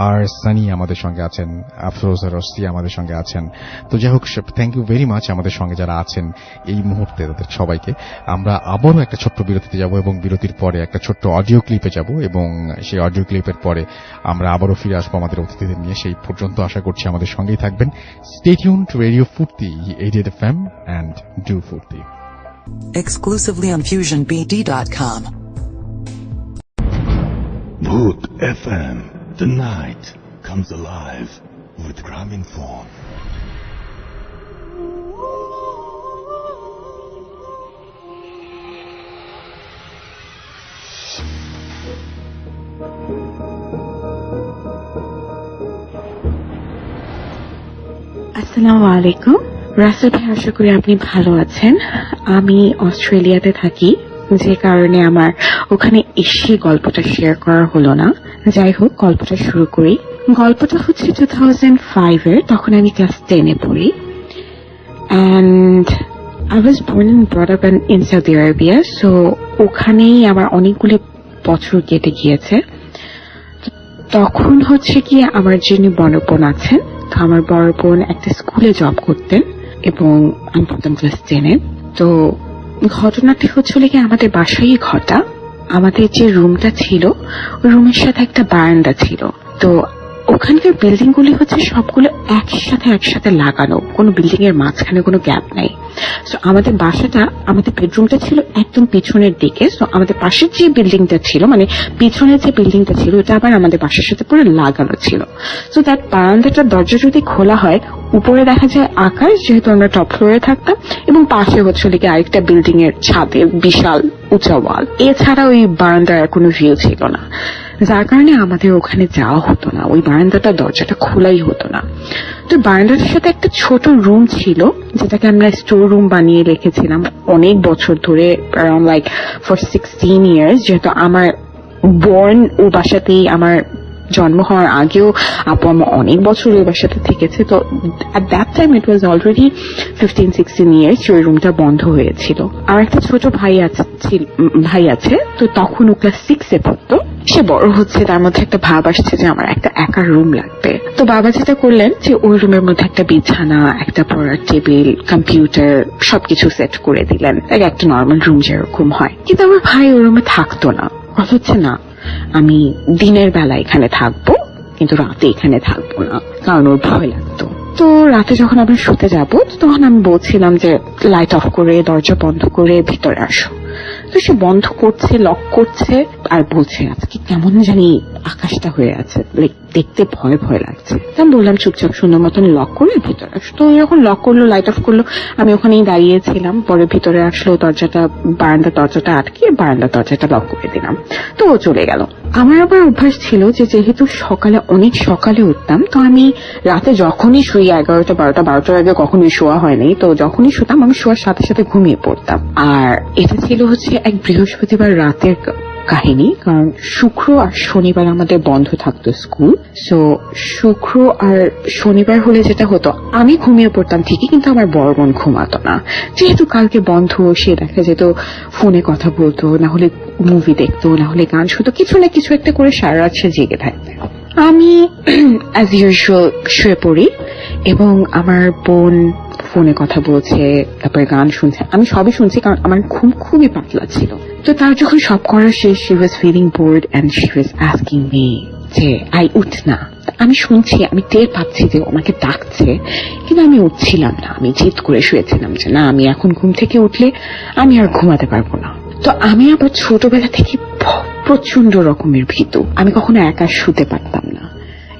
আর সানি আমাদের সঙ্গে আছেন, আফরোজ রস্তি আমাদের সঙ্গে আছেন। তো যাই হোক, থ্যাংক ইউ ভেরি মাচ আমাদের সঙ্গে যারা আছেন এই মুহূর্তে, তাদের সবাইকে। আমরা আবারও একটা ছোট্ট বিরতিতে যাব এবং বিরতির পরে একটা ছোট্ট অডিও ক্লিপে যাব, এবং সেই অডিও ক্লিপের পরে আমরা আবারও ফিরে আসবো আমাদের অতিথিদের নিয়ে। সেই পর্যন্ত আশা করছি আমাদের সঙ্গেই থাকবেন। স্টে টিউনড টু রেডিও ফুর্তি 88 FM and do ফুর্তি। Exclusively on FusionBD.com. Bhoot FM. The night comes alive with Graminphone. আসসালামু আলাইকুম। রাসেল ভাই, আশা করি আপনি ভালো আছেন। আমি অস্ট্রেলিয়াতে থাকি, যে কারণে আমার ওখানে এসে গল্পটা শেয়ার করা হলো না। যাই হোক, গল্পটা শুরু করি। গল্পটা হচ্ছে 2005-এর, তখন আমি ক্লাস 10-এ পড়ি। And I was born and brought up in Saudi Arabia, so ওখানেই আমার অনেকগুলো বছর কেটে গিয়েছে। তখন হচ্ছে কি, আমার যিনি বড় বোন আছেন, তো আমার বড় বোন একটা স্কুলে জব করতেন এবং আমি পড়তাম ক্লাস 10-এ। তো ঘটনাটি হচ্ছিল কি, আমাদের বাসায় ঘটা। আমাদের যে রুমটা ছিল, ওই রুমের সাথে একটা বারান্দা ছিল। তো ওখানকার বিল্ডিং গুলি হচ্ছে সবগুলো একসাথে লাগানো, কোনো বিল্ডিং এর মাঝখানে কোনো গ্যাপ নাই। সো আমাদের বাসাটা, আমাদের বেডরুমটা ছিল একদম পিছনের দিকে। সো আমাদের পাশের যে বিল্ডিংটা ছিল, মানে পিছনের যে বিল্ডিংটা ছিল, ওটা আবার আমাদের বাসার সাথে পুরো লাগানো ছিল। সো তার বারান্দাটার দরজা যদি খোলা হয়, উপরে দেখা যায় আকাশ, যেহেতু আমরা টপ ফ্লোরে থাকতাম, এবং পাশে হচ্ছে লিখে আরেকটা বিল্ডিং এর ছাদে বিশাল উঁচা ওয়াল। এছাড়া ওই বারান্দার আর কোনো ভিউ ছিল না, যার কারণে আমাদের ওখানে যাওয়া হতো না। ওই বারান্দাটা দরজাটা খোলাই হতো না। তো বারান্দাটার সাথে একটা ছোট রুম ছিল, যেটাকে আমরা স্টোর রুম বানিয়ে রেখেছিলাম অনেক বছর ধরে, অ্যারাউন্ড লাইক ফর 16 ইয়ার্স। যেহেতু আমার বর্ন ও বাসাতেই, আমার জন্ম হওয়ার আগেও আপু আমার অনেক বছর ওই বাসাতে থেকেছে। তো at that time it was already 15-16 years ওই রুমটা বন্ধ হয়েছিল। আর একটা ছোট ভাই আছে, তো তখন ও ক্লাস 6-এ পড়তো। সে বড় হচ্ছে, তার মধ্যে একটা ভাব আসছে যে আমার একটা একা রুম লাগবে। তো বাবা যেটা করলেন যে ওই রুমের মধ্যে একটা বিছানা, একটা পড়ার টেবিল, কম্পিউটার সবকিছু সেট করে দিলেন, একটা নর্মাল রুম যেরকম হয়। কিন্তু আমার ভাই ওই রুমে থাকতো না। কথা হচ্ছে না, আমি দিনের বেলা এখানে থাকবো, কিন্তু রাতে এখানে থাকবো না, কারণ ওর ভয় লাগতো। তো রাতে যখন আমি শুতে যাবো, তখন আমি বলছিলাম যে লাইট অফ করে, দরজা বন্ধ করে ভিতরে আসো। তো সে বন্ধ করছে, লক করছে, আর বলছে আজকে কেমন জানি আকাশটা হয়ে আছে, দেখতে ভয় ভয় লাগছে। আমি বললাম চুপচাপ সুন্দর মতন লক করে ভিতরে আসো। তো যখন লক করলো, লাইট অফ করলো, আমি ওখানেই দাঁড়িয়েছিলাম। পরে ভিতরে আসলো, দরজাটা, বারান্দার দরজাটা আটকে বারান্দার দরজাটা লক করে দিলাম। তো ও চলে গেল। আমার আবার অভ্যাস ছিল যে যেহেতু সকালে, অনেক সকালে উঠতাম, তো আমি রাতে যখনই শুই, 11টা 12টার আগে কখনোই শোয়া হয়নি, তো যখনই শুতাম আমি শোয়ার সাথে সাথে ঘুমিয়ে পড়তাম। আর এটা ছিল হচ্ছে এক বৃহস্পতিবার রাতের কাহিনী, কারণ শুক্র আর শনিবার আমাদের বন্ধ থাকতো স্কুল। সো শুক্র আর শনিবার হলে যেটা হতো, আমি ঘুমিয়ে পড়তাম ঠিকই, কিন্তু আমার বড় বোন ঘুমাতো না। যেহেতু কালকে বন্ধ, সে দেখা যেত ফোনে কথা বলতো, না হলে মুভি দেখতো, না হলে গান শুনতো, কিছু না কিছু একটা করে সারা রাত সে জেগে থাকবে। আমি অ্যাজ ইউজুয়াল শুয়ে পড়ি এবং আমার বোন ফোনে কথা বলছে, তারপরে গান শুনছে, আমি সবই শুনছি, কারণ আমার ঘুম খুবই পাতলা ছিল। তো তার যখন সব করা শেষ, she was feeling bored and she was asking me যে আই উঠ না। আমি শুনছি, আমি টের পাচ্ছি যে আমাকে ডাকছে, কিন্তু আমি উঠছিলাম না। আমি জিদ করে শুয়েছিলাম যে না, আমি এখন ঘুম থেকে উঠলে আমি আর ঘুমাতে পারবো না। তো আমি আবার ছোটবেলা থেকে প্রচন্ড রকমের ভীতু, আমি কখনো একা শুতে পারতাম না,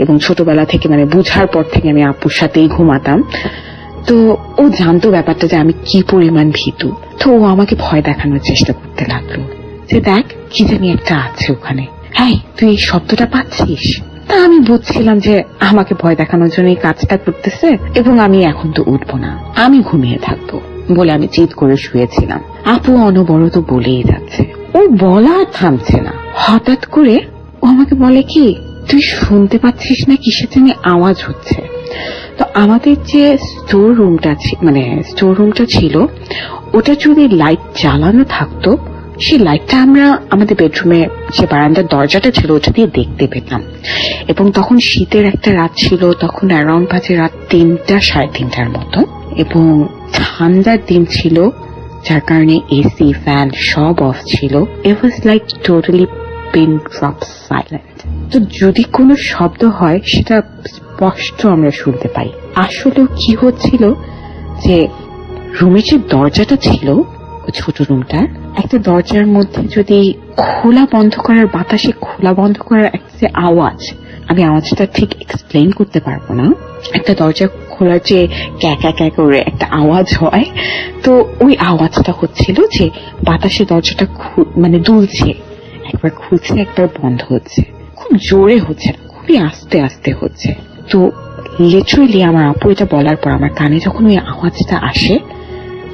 এবং ছোটবেলা থেকে, মানে বুঝার পর থেকে আমি আপুর সাথেই ঘুমাতাম। তো ও জানতো ব্যাপারটা যে আমি কি পরিমাণ ভীতু। তো ও আমাকে ভয় দেখানোর চেষ্টা করতে লাগলো যে দেখ, কি জানি একটা আছে ওখানে, হ্যাঁ তুই এই শব্দটা পাচ্ছিস? তা আমি বুঝছিলাম যে আমাকে ভয় দেখানোর জন্য এই কাজটা করতেছে, এবং আমি এখন তো উঠবো না, আমি ঘুমিয়ে থাকবো বলে আমি জিদ করে শুয়েছিলাম। আপু অনবরত বলেই যাচ্ছে, ও বলা থামছে না। হঠাৎ করে ও আমাকে বলে কি, তুই শুনতে পাচ্ছিস না কিসের জন্য আওয়াজ হচ্ছে? তো আমাদের যে স্টোর রুমটা ছিল, ওটা যদি লাইট জ্বালানো থাকতো, সেই লাইটটা আমরা আমাদের বেডরুমে যে বারান্দার দরজাটা ছিল ওটা দিয়ে দেখতে পেতাম। এবং তখন শীতের একটা রাত ছিল, তখন অ্যারাউন্ড বাজে রাত 3টা 3:30টার মতো, এবং ঠান্ডার দিন ছিল, যার কারণে এসি, ফ্যান সব অফ ছিল। It was like totally pin drop silent. তো যদি কোনো শব্দ হয়, সেটা স্পষ্ট আমরা শুনতে পাই। আসলেও কি হচ্ছিল যে রুমের যে দরজাটা ছিল, ছোট রুমটার একটা দরজার মধ্যে যদি খোলা বন্ধ করার, বাতাসে খোলা বন্ধ করার একটা যে আওয়াজ, আমি আওয়াজটা ঠিক এক্সপ্লেন করতে পারবো না। একটা দরজা খোলার যে ক্যাকা ক্যাকা করে একটা আওয়াজ হয়, তো ওই আওয়াজটা হচ্ছিল যে বাতাসে দরজাটা মানে দুলছে, একবার খুলছে একবার বন্ধ হচ্ছে, খুব জোরে হচ্ছে না, খুবই আস্তে আস্তে হচ্ছে। তো লিটারেলি আমার আপু এটা বলার পর আমার কানে যখন ওই আওয়াজটা আসে,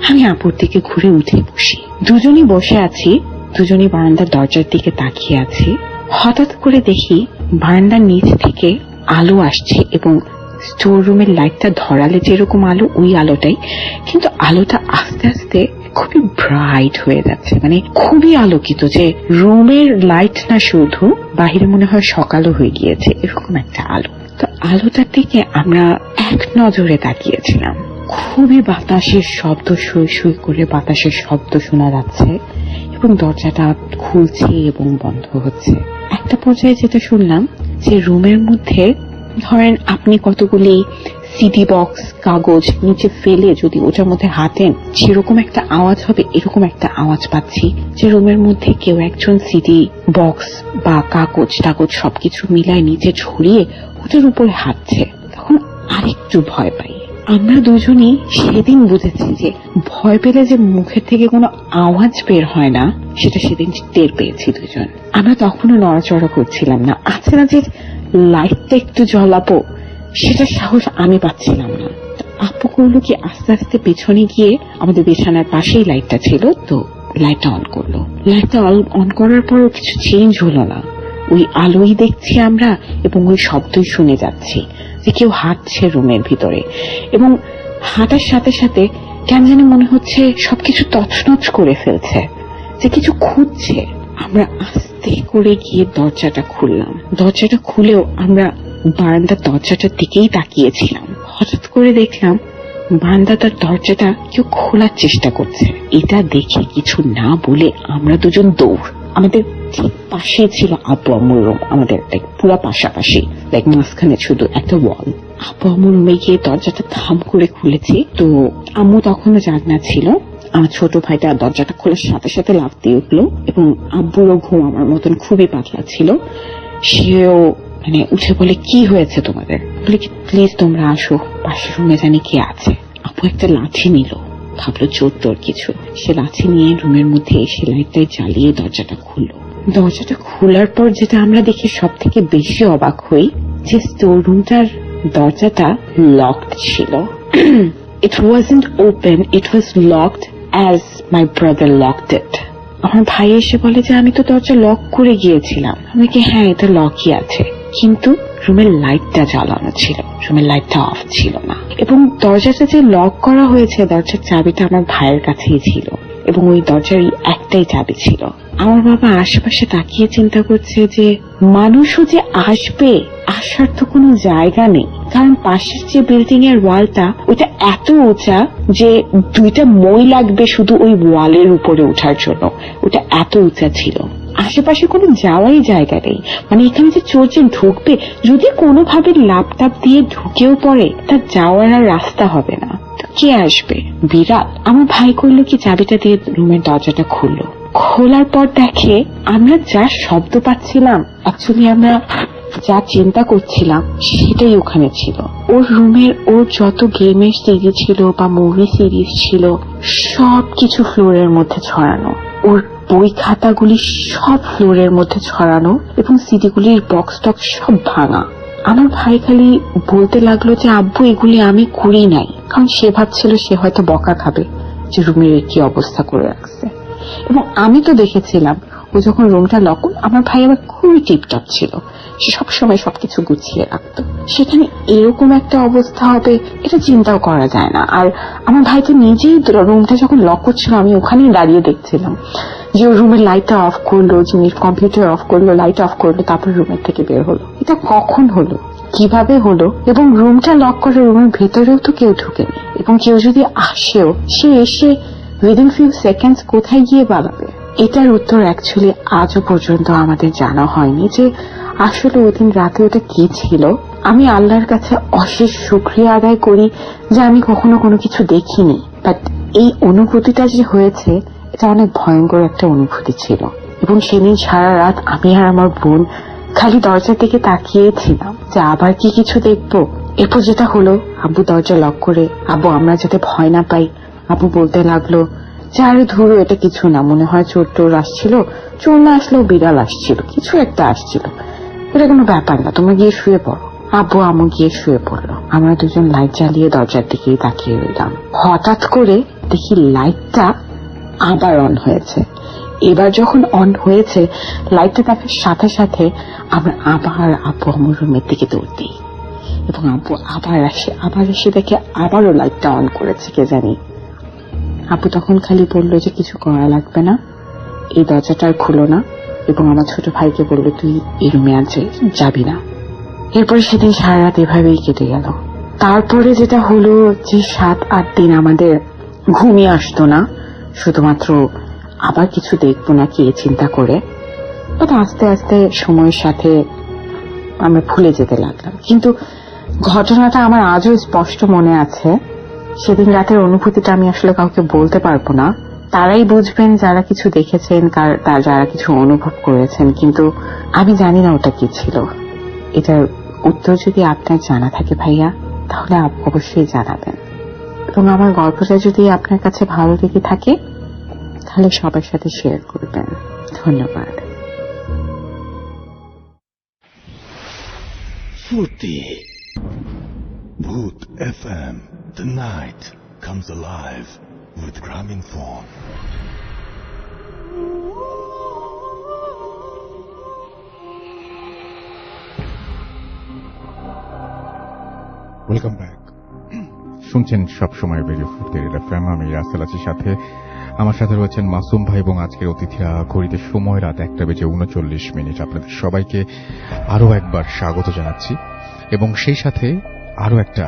আমি আপুর দিকে ঘুরে উঠে বসি। দুজনই বসে আছি, দুজনই বারান্দার দরজার দিকে তাকিয়ে আছি। হঠাৎ করে দেখি বারান্দার নিচ থেকে আলো আসছে এবং স্টোর রুমের লাইটটা ধরালে যেরকম আলো, ওই আলোটাই, কিন্তু আলোটা আস্তে আস্তে খুবই ব্রাইট হয়ে যাচ্ছে, মানে খুবই আলোকিত, যে রুমের লাইট না, শুধু বাহিরে মনে হয় সকালও হয়ে গিয়েছে, এরকম একটা আলো। তো আলোটার দিকে আমরা এক নজরে তাকিয়েছিলাম। খুবই বাতাসের শব্দ, সই সই করে বাতাসের শব্দ শোনা যাচ্ছে এবং দরজাটা খুলছে এবং বন্ধ হচ্ছে। একটা পর্যায়ে যেটা শুনলাম যে রুমের মধ্যে ধরেন আপনি কতগুলি সিডি বক্স, কাগজ নিচে ফেলে যদি ওটার মধ্যে হাতেন যেরকম একটা আওয়াজ হবে, এরকম একটা আওয়াজ পাচ্ছি যে রুমের মধ্যে কেউ একজন সিডি বক্স বা কাগজ টাগজ সবকিছু মিলায় নিচে ছড়িয়ে ওটার উপরে হাঁটছে। তখন আরেকটু ভয় পাই। আমরা দুজনই সেদিন বুঝেছি যে ভয় পেলে যে মুখের থেকে কোনো আওয়াজ বের হয় না, সেটা সেদিন টের পেয়েছি দুজন। আমরা তখনও নড়াচড়া করছিলাম না। আছে না যে লাইটটা একটু জ্বলাবো, সেটা সাহস আমি পাচ্ছিলাম না। আপু করলো কি আস্তে আস্তে পেছনে গিয়ে, আমাদের বিছানার পাশেই লাইটটা ছিল, তো লাইটটা অন করলো। লাইটটা অন করার পরও কিছু চেঞ্জ হলো না। ওই আলোই দেখছি আমরা এবং ওই শব্দই শুনে যাচ্ছি যে কেউ হাঁটছে রুমের ভিতরে, এবং হাঁটার সাথে সাথে কেন জানি মনে হচ্ছে সবকিছু তছনছ করে ফেলছে, যে কিছু খুঁজছে। আমরা আস্তে করে গিয়ে দরজাটা খুললাম। দরজাটা খুলেও আমরা বারান্দার দরজাটার দিকেই তাকিয়েছিলাম। হঠাৎ করে দেখলাম বারান্দাটার দরজাটা কেউ খোলার চেষ্টা করছে। এটা দেখে কিছু না বলে আমরা দুজন দৌড়। আমাদের ঠিক পাশে ছিল আব্বু আম্মুর রুম, আমাদের পুরো পাশাপাশি, লাইক মাঝখানে শুধু একটা ওয়াল। আব্বু আম্মুর রুমে গিয়ে দরজাটা ধাম করে খুলেছি। তো আম্মু তখনও জাগনা ছিল। আমার ছোট ভাইটা দরজাটা খোলার সাথে সাথে লাফ দিয়ে উঠলো এবং আব্বুরও ঘুম আমার মতন খুবই পাতলা ছিল। সেও মানে উঠে বলে, কি হয়েছে তোমাদের? বলে কি, প্লিজ তোমরা আসো, পাশের রুমে জানি কে আছে। আপু একটা লাঠি নিল, ভাবলো চোর তোর কিছু। সে লাঠি নিয়ে রুমের মধ্যে এসে লাইটটাই জ্বালিয়ে দরজাটা খুললো। দরজাটা খোলার পর যেটা আমরা দেখে সব থেকে বেশি অবাক হই, যে স্টোর রুমটার দরজাটা লকড ছিল। It wasn't open, it was locked as my brother locked it. আমার ভাই এসে বলে যে আমি তো দরজা লক করে গিয়েছিলাম। আমি কি, হ্যাঁ এটা লকই আছে, কিন্তু রুমের লাইটটা জ্বালানো ছিল, রুমের লাইটটা অফ ছিল না। এবং দরজাটা যে লক করা হয়েছে, দরজার চাবিটা আমার ভাইয়ের কাছেই ছিল এবং ওই দরজার একটাই চাবি ছিল। আমার বাবা আশেপাশে তাকিয়ে চিন্তা করছে যে মানুষও যে আসবে, আসার তো কোনো জায়গা নেই, কারণ পাশের যে বিল্ডিং এর ওয়ালটা, ওটা এত উঁচা যে 2টা মই লাগবে শুধু ওই ওয়ালের উপরে ওঠার জন্য, ওটা এত উঁচা ছিল। আশেপাশে কোনো যাওয়াই জায়গা নেই, মানে এখানে যে চোর যে ঢুকবে, যদি কোনোভাবে লাপটাপ দিয়ে ঢুকেও পড়ে, তার যাওয়ার আর রাস্তা হবে না। কে আসবে? বিড়াল। আমার ভাই করলো কি, চাবিটা দিয়ে রুমের দরজাটা খুললো। খোলার পর দেখে আমরা যা শব্দ পাচ্ছিলাম, অ্যাকচুয়ালি আমরা যা চিন্তা করছিলাম সেটাই ওখানে ছিল। ওর রুমের ওর যত গেমের সিরিজ ছিল বা মুভি সিরিজ ছিল, সবকিছু ফ্লোরের মধ্যে ছড়ানো। ওর বই খাতাগুলি সব ফ্লোরের মধ্যে ছড়ানো এবং সিডিগুলির বক্স টক্স সব ভাঙা। আমার ভাই খালি বলতে লাগলো যে আব্বু এগুলি আমি করি নাই, কারণ সে ভাবছিল সে হয়তো বকা খাবে যে রুমের কি অবস্থা করে রাখছে। এবং আমি তো দেখেছিলাম ও যখন রুমটা লক, আমার ভাই আবার খুবই টিপটপ ছিল, সে সবসময় সবকিছু গুছিয়ে রাখতো। সেখানে এরকম একটা অবস্থা হবে এটা চিন্তাও করা যায় না। আর আমার ভাই তো নিজেই রুমটা যখন লক করছিল, আমি ওখানেই দাঁড়িয়ে দেখছিলাম যে ও রুমের লাইটটা অফ করলো, জিনিস কম্পিউটার অফ করলো, লাইট অফ করলো, তারপর রুমের থেকে বের হলো। এটা কখন হলো, কিভাবে হলো? এবং রুমটা লক করে রুমের ভেতরেও তো কেউ ঢুকেনি, এবং কেউ যদি আসেও, সে এসে উইদিন ফিউ সেকেন্ডস কোথায় গিয়ে পালাবে? এটার উত্তর অ্যাকচুয়ালি আজও পর্যন্ত আমাদের জানা হয়নি যে আসলে ওই দিন রাতে ওটা কি ছিল। আমি আল্লাহর কাছে অশেষ শুকরিয়া আদায় করি যে আমি কখনো কোনো কিছু দেখিনি, বাট এই অনুভূতিটা যে হয়েছে, এটা অনেক ভয়ঙ্কর একটা অনুভূতি ছিল। এবং সেদিন সারা রাত আমি আর আমার বোন খালি দরজার দিকে তাকিয়েছিলাম যে আবার কি কিছু দেখবো। এরপর যেটা হলো, আব্বু দরজা লক করে, আব্বু আমরা যাতে ভয় না পাই, আব্বু বলতে লাগলো যে আরে ধরো এটা কিছু না, মনে হয় চোর টোর আসছিল, চোর না আসলেও বিড়াল আসছিল, কিছু একটা আসছিল, এটা কোনো ব্যাপার না, তোমরা গিয়ে শুয়ে পড়ো। আব্বু আম্মু গিয়ে শুয়ে পড়লো। আমরা দুজন লাইট জ্বালিয়ে দরজার দিকে তাকিয়ে রইলাম। হঠাৎ করে দেখি লাইটটা আবার অন হয়েছে। এবার যখন অন হয়েছে, লাইটটা দেখার সাথে সাথে আমরা আবার আব্বু আম্মুর রুমের দিকে দৌড় দিই এবং আব্বু আবার এসে দেখে আবারও লাইটটা অন করেছে কে জানি। আব্বু তখন খালি বললো যে কিছু করা লাগবে না, এই দরজাটা আর খুলো না, এবং আমার ছোট ভাইকে বললো তুই এই রুমে আর যাবি না। এরপর সেদিন সারা রাত এভাবেই কেটে গেল। তারপরে যেটা হলো যে 7-8 দিন আমাদের ঘুমই আসতো না, শুধুমাত্র আবার কিছু দেখবো না কি চিন্তা করে। আস্তে আস্তে সময়ের সাথে আমরা ভুলে যেতে লাগলাম। কিন্তু ঘটনাটা আমার আজও স্পষ্ট মনে আছে। সেদিন রাতের অনুভূতিটা আমি আসলে কাউকে বলতে পারবো না, তারাই বুঝবেন যারা কিছু দেখেছেন, যারা কিছু অনুভব করেছেন। কিন্তু আমি জানি না ওটা কি ছিল। এটার উত্তর যদি আপনার জানা থাকে ভাইয়া, তাহলে অবশ্যই জানাবেন, এবং আমার গল্পটা যদি আপনার কাছে ভালো লেগে থাকে তাহলে সবার সাথে শেয়ার করবেন। ধন্যবাদ। Furti. Bhoot FM. The night comes alive with Graminphone. Welcome back. শুনছেন সবসময় রেডিও ফুর্তি এফএম। আমি রাসেল আছি সাথে, আমার সাথে রয়েছেন মাসুম ভাই এবং আজকের অতিথিরা। ঘড়িতে সময় রাত 1:39। আপনাদের সবাইকে আরো একবার স্বাগত জানাচ্ছি এবং সেই সাথে আরো একটা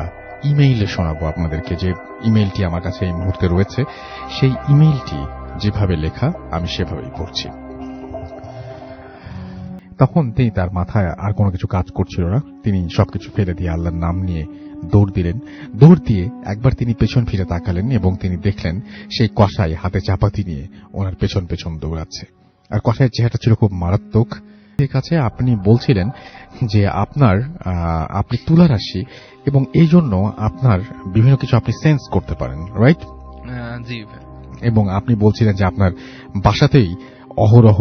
ইমেইলে শোনাবো আপনাদেরকে, যে ইমেইলটি আমার কাছে এই মুহূর্তে রয়েছে। সেই ইমেইলটি যেভাবে লেখা আমি সেভাবেই পড়ছি। তখন তিনি, তার মাথায় আর কোনো কিছু কাজ করছিল না, তিনি সবকিছু ফেলে দিয়ে আল্লাহর নাম নিয়ে দৌড় দিলেন। দৌড় দিয়ে একবার তিনি পেছন ফিরে তাকালেন এবং তিনি দেখলেন সেই কসাই হাতে চাপাতি নিয়ে ওনার পেছন পেছন দৌড়াচ্ছে। আর কসাইয়ের চেহারাটা ছিল খুব মারাত্মক। এর কাছে আপনি বলছিলেন যে আপনি তুলা রাশি এবং এই জন্য আপনার বিভিন্ন কিছু আপনি সেন্স করতে পারেন, রাইট? জি। এবং আপনি বলছিলেন যে আপনার বাসাতেই অহরহ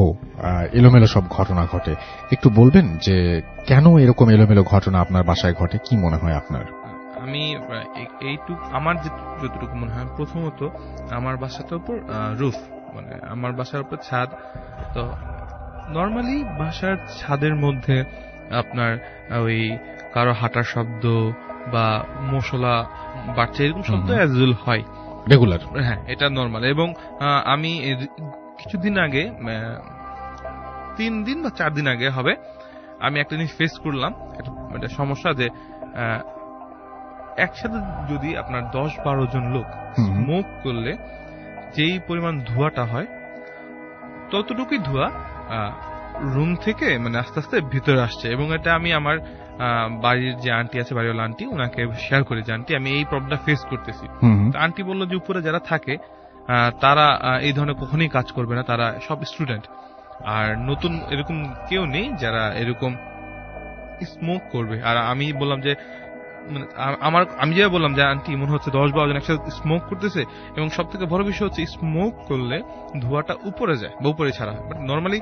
এলোমেলো সব ঘটনা ঘটে। একটু বলবেন যে কেন এরকম এলোমেলো ঘটনা আপনার বাসায় ঘটে, কি মনে হয় আপনার? আমি আমার যতটুকু মনে হয়, প্রথমত আমার বাসাটার উপর রুফ, মানে আমার বাসার উপর ছাদ। তো নর্মালি বাসার ছাদের মধ্যে আপনার ওই কারো হাঁটার শব্দ বা মশলা বাড়ছে এরকম শব্দ অ্যাজ ওয়েল হয় রেগুলার। হ্যাঁ, এটা নর্মাল। এবং আমি কিছুদিন আগে, 3 দিন বা 4 দিন আগে হবে, আমি একটা জিনিস ফেস করলাম, একটা সমস্যা, যে একসাথে যদি আপনার 10-12 জন লোক স্মোক করলে যেই পরিমাণ ধোঁয়াটা হয়, ততটুকুই ধোঁয়া রুম থেকে মানে আস্তে আস্তে ভিতরে আসছে। এবং এটা আমি আমার বাড়ির যে আন্টি আছে, বাড়িওয়ালা আন্টি, ওনাকে শেয়ার করি যে আন্টি আমি এই প্রবলেমটা ফেস করতেছি। আন্টি বললো যে উপরে যারা থাকে তারা এই ধরনের কখনোই কাজ করবে না, তারা সব স্টুডেন্ট, আর নতুন এরকম কেউ নেই যারা এরকম স্মোক করবে। আর আমি বললাম যে আমি যেটা বললাম যে আন্টি মনে হচ্ছে 10-12 জন একসাথে স্মোক করতেছে, এবং সব থেকে বড় বিষয় হচ্ছে স্মোক করলে ধোঁয়াটা উপরে যায় বা উপরে ছাড়া হয়। বাট নর্মালি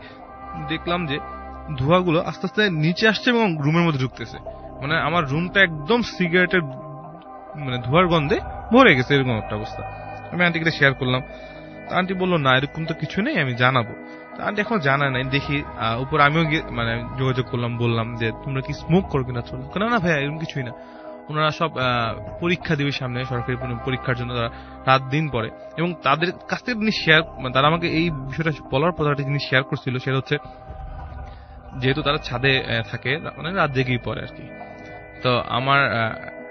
দেখলাম যে ধোঁয়াগুলো আস্তে আস্তে নিচে আসছে এবং রুমের মধ্যে ঢুকতেছে। মানে আমার রুমটা একদম সিগারেটের মানে ধোঁয়ার গন্ধে ভরে গেছে, এরকম একটা অবস্থা। আমি আন্টিকে শেয়ার করলাম, আন্টি বললো না এরকম তো কিছু নেই, আমি জানাবো। আন্টি এখন জানা নাই, দেখি উপর আমিও মানে যোগাযোগ করলাম, বললাম যে তোমরা কি স্মোক করো কিনা। চলো না ভাইয়া এরকম কিছুই না, ওনারা সব পরীক্ষা দিবে সামনে, সরকারি পরীক্ষার জন্য তারা রাত দিন পরে। এবং তাদের কাছ থেকে জিনিস শেয়ার, তারা আমাকে এই বিষয়টা বলার পর একটা জিনিস শেয়ার করছিল, সেটা হচ্ছে যেহেতু তারা ছাদে থাকে, মানে রাত জেগেই পরে আর কি। তো আমার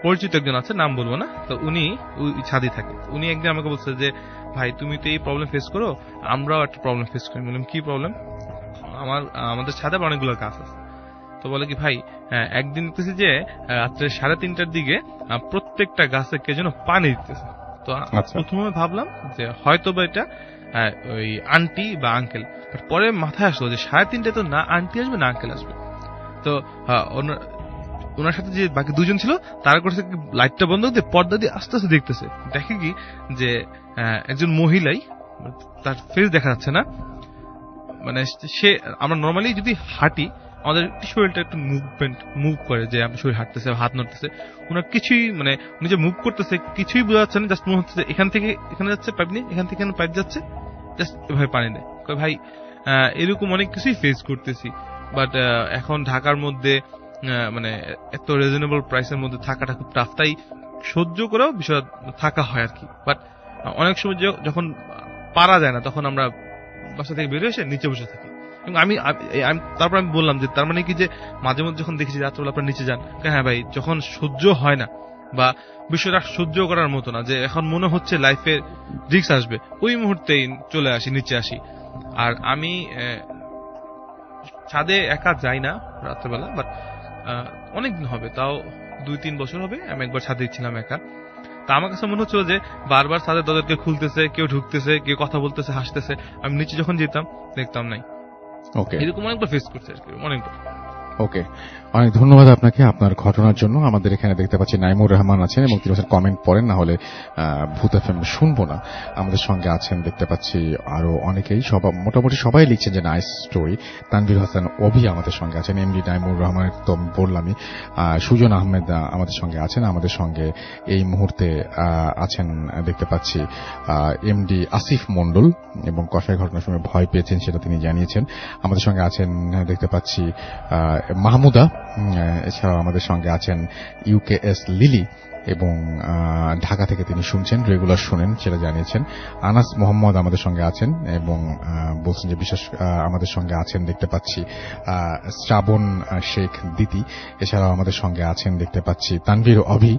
পরিচিত একজন আছে, নাম বলবো না, তো উনি ওই ছাদে থাকে। উনি একদিন আমাকে বলছে যে ভাই তুমি তো এই প্রবলেম ফেস করো, আমরাও একটা প্রবলেম ফেস করি। বললাম কি প্রবলেম? আমাদের ছাদে প্রত্যেকগুলো গাছ আছে। তো বলে কি ভাই একদিন দেখতেছি যে রাত্রে 3:30টার দিকে প্রত্যেকটা গাছে কে যেন পানি দিতেছে। তো প্রথমে ভাবলাম যে হয়তো বা এটা ওই আন্টি বা আঙ্কেল, পরে মাথায় আসলো যে 3:30টায় তো না আন্টি আসবে না আঙ্কেল আসবে। তো ওনার সাথে যে বাকি 2 জন ছিল তারা করছে লাইটটা বন্ধ করে পর্দা দিয়ে আস্তে আস্তে দেখতেছে। দেখে কি যে একজন মহিলাই, তার ফেস দেখা যাচ্ছে না, মানে সে, আমরা নর্মালি যদি হাঁটি আমাদের শরীরটা একটু মুভ করে, যে আপনার শরীর হাঁটতেছে, হাত নড়তেছে, ওনার কিছুই মানে উনি যে মুভ করতেছে কিছুই বোঝা যাচ্ছে না, জাস্ট মনে হচ্ছে এখান থেকে এখানে যাচ্ছে পাইপ নেই, এখান থেকে পাইপ যাচ্ছে, জাস্ট এভাবে পানি নেই। ভাই এরকম অনেক কিছুই ফেস করতেছি, বাট এখন ঢাকার মধ্যে মানে এত রিজনেবল প্রাইসের মধ্যে থাকাটা খুব টাফ, তাই সহ্য করেও বিষয় থাকা হয় আর কি। বাট অনেক সময় যখন পারা যায় না, তখন আমরা বাসা থেকে বেরিয়ে এসে নিচে বসে থাকি। তারপর আমি বললাম যে তার মানে কি যে মাঝে মধ্যে যখন দেখেছি রাত্রবেলা আপনার নিচে যান, হ্যাঁ ভাই, যখন সহ্য হয় না বা বিষয়টা সহ্য করার মতো না, যে এখন মনে হচ্ছে লাইফে রিস্ক আসবে, ওই মুহূর্তেই চলে আসি, নিচে আসি। আর আমি ছাদে একা যাই না রাত্রেবেলা, বাট অনেকদিন হবে, তাও 2-3 বছর হবে আমি একবার ছাদে ছিলাম একা। তা আমার কাছে মনে হচ্ছিল যে বারবার ছাদের দরজা খুলতেছে, কেউ ঢুকতেছে, কেউ কথা বলতেছে, হাসতেছে। আমি নিচে যখন যেতাম দেখতাম নাই। ওকে, এরকম অনেকবার ফেস করছে আর কি, অনেকবার। ওকে, অনেক ধন্যবাদ আপনাকে আপনার ঘটনার জন্য। আমাদের এখানে দেখতে পাচ্ছি নাইমুর রহমান আছেন এবং তিনি কমেন্ট পড়েন, না হলে ভূত এফএম শুনবো না। আমাদের সঙ্গে আছেন দেখতে পাচ্ছি আরো অনেকেই, মোটামুটি সবাই লিখছেন যে নাইস স্টোরি। তানভীর হাসান অভি আমাদের সঙ্গে আছেন, এমডি নাইমুর রহমান তো আমি বললামই, সুজন আহমেদ আমাদের সঙ্গে আছেন, আমাদের সঙ্গে এই মুহূর্তে আছেন দেখতে পাচ্ছি এমডি আসিফ মন্ডল, এবং কষাই ঘটনার সময় ভয় পেয়েছেন সেটা তিনি জানিয়েছেন। আমাদের সঙ্গে আছেন দেখতে পাচ্ছি মাহমুদা, এছাড়াও আমাদের সঙ্গে আছেন ইউকেএস লিলি, এবং ঢাকা থেকে তিনি শুনছেন, রেগুলার শুনেন সেটা জানিয়েছেন। আনাস মোহাম্মদ আমাদের সঙ্গে আছেন এবং বলছেন যে বিশেষ আমাদের সঙ্গে আছেন দেখতে পাচ্ছি শ্রাবণ শেখ দিতি, এছাড়াও আমাদের সঙ্গে আছেন দেখতে পাচ্ছি তানভীর অভি,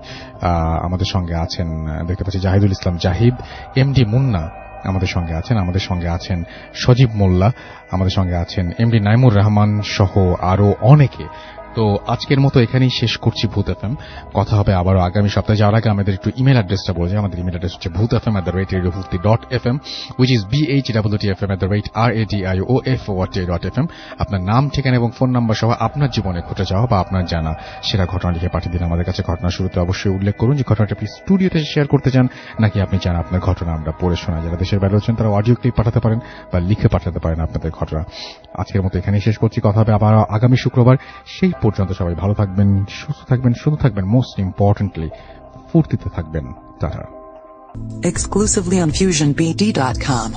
আমাদের সঙ্গে আছেন দেখতে পাচ্ছি জাহিদুল ইসলাম জাহিদ, এমডি মুন্না আমাদের সঙ্গে আছেন, আমাদের সঙ্গে আছেন সজীব মোল্লা, আমাদের সঙ্গে আছেন এমডি নাইমুর রহমান সহ আরো অনেকে। তো আজকের মতো এখানেই শেষ করছি ভূত এফএম। কথা হবে আবারও আগামী সপ্তাহে। যাওয়ার আগে আমাদের একটু ইমেল অ্যাড্রেসটা বলছি। আমাদের ইমেল অ্যাড্রেস হচ্ছে bhutfm@radiofulti.fm, which is bhwtfm@radioofot.fm। আপনার নাম, ঠিকানা এবং ফোন নাম্বার সহ আপনার জীবনে ঘটে যাওয়া বা আপনার জানা সেরা ঘটনা লিখে পাঠিয়ে দিন আমাদের কাছে। ঘটনার শুরুতে অবশ্যই উল্লেখ করুন যে ঘটনাটা আপনি স্টুডিওতে শেয়ার করতে চান, নাকি আপনি চান আপনার ঘটনা আমরা পড়ে শোনা। যারা দেশের বাইরে আছেন তারা অডিও ক্লিপ পাঠাতে পারেন বা লিখে পাঠাতে পারেন আপনাদের ঘটনা। আজকের মতো এখানেই শেষ করছি। কথা হবে আবার আগামী শুক্রবার। সেই পর্যন্ত সবাই ভালো থাকবেন, সুস্থ থাকবেন, সুন্দর থাকবেন, মোস্ট ইম্পর্টেন্টলি ফুর্তিতে থাকবেন। টাটা। Exclusively on FusionBD.com.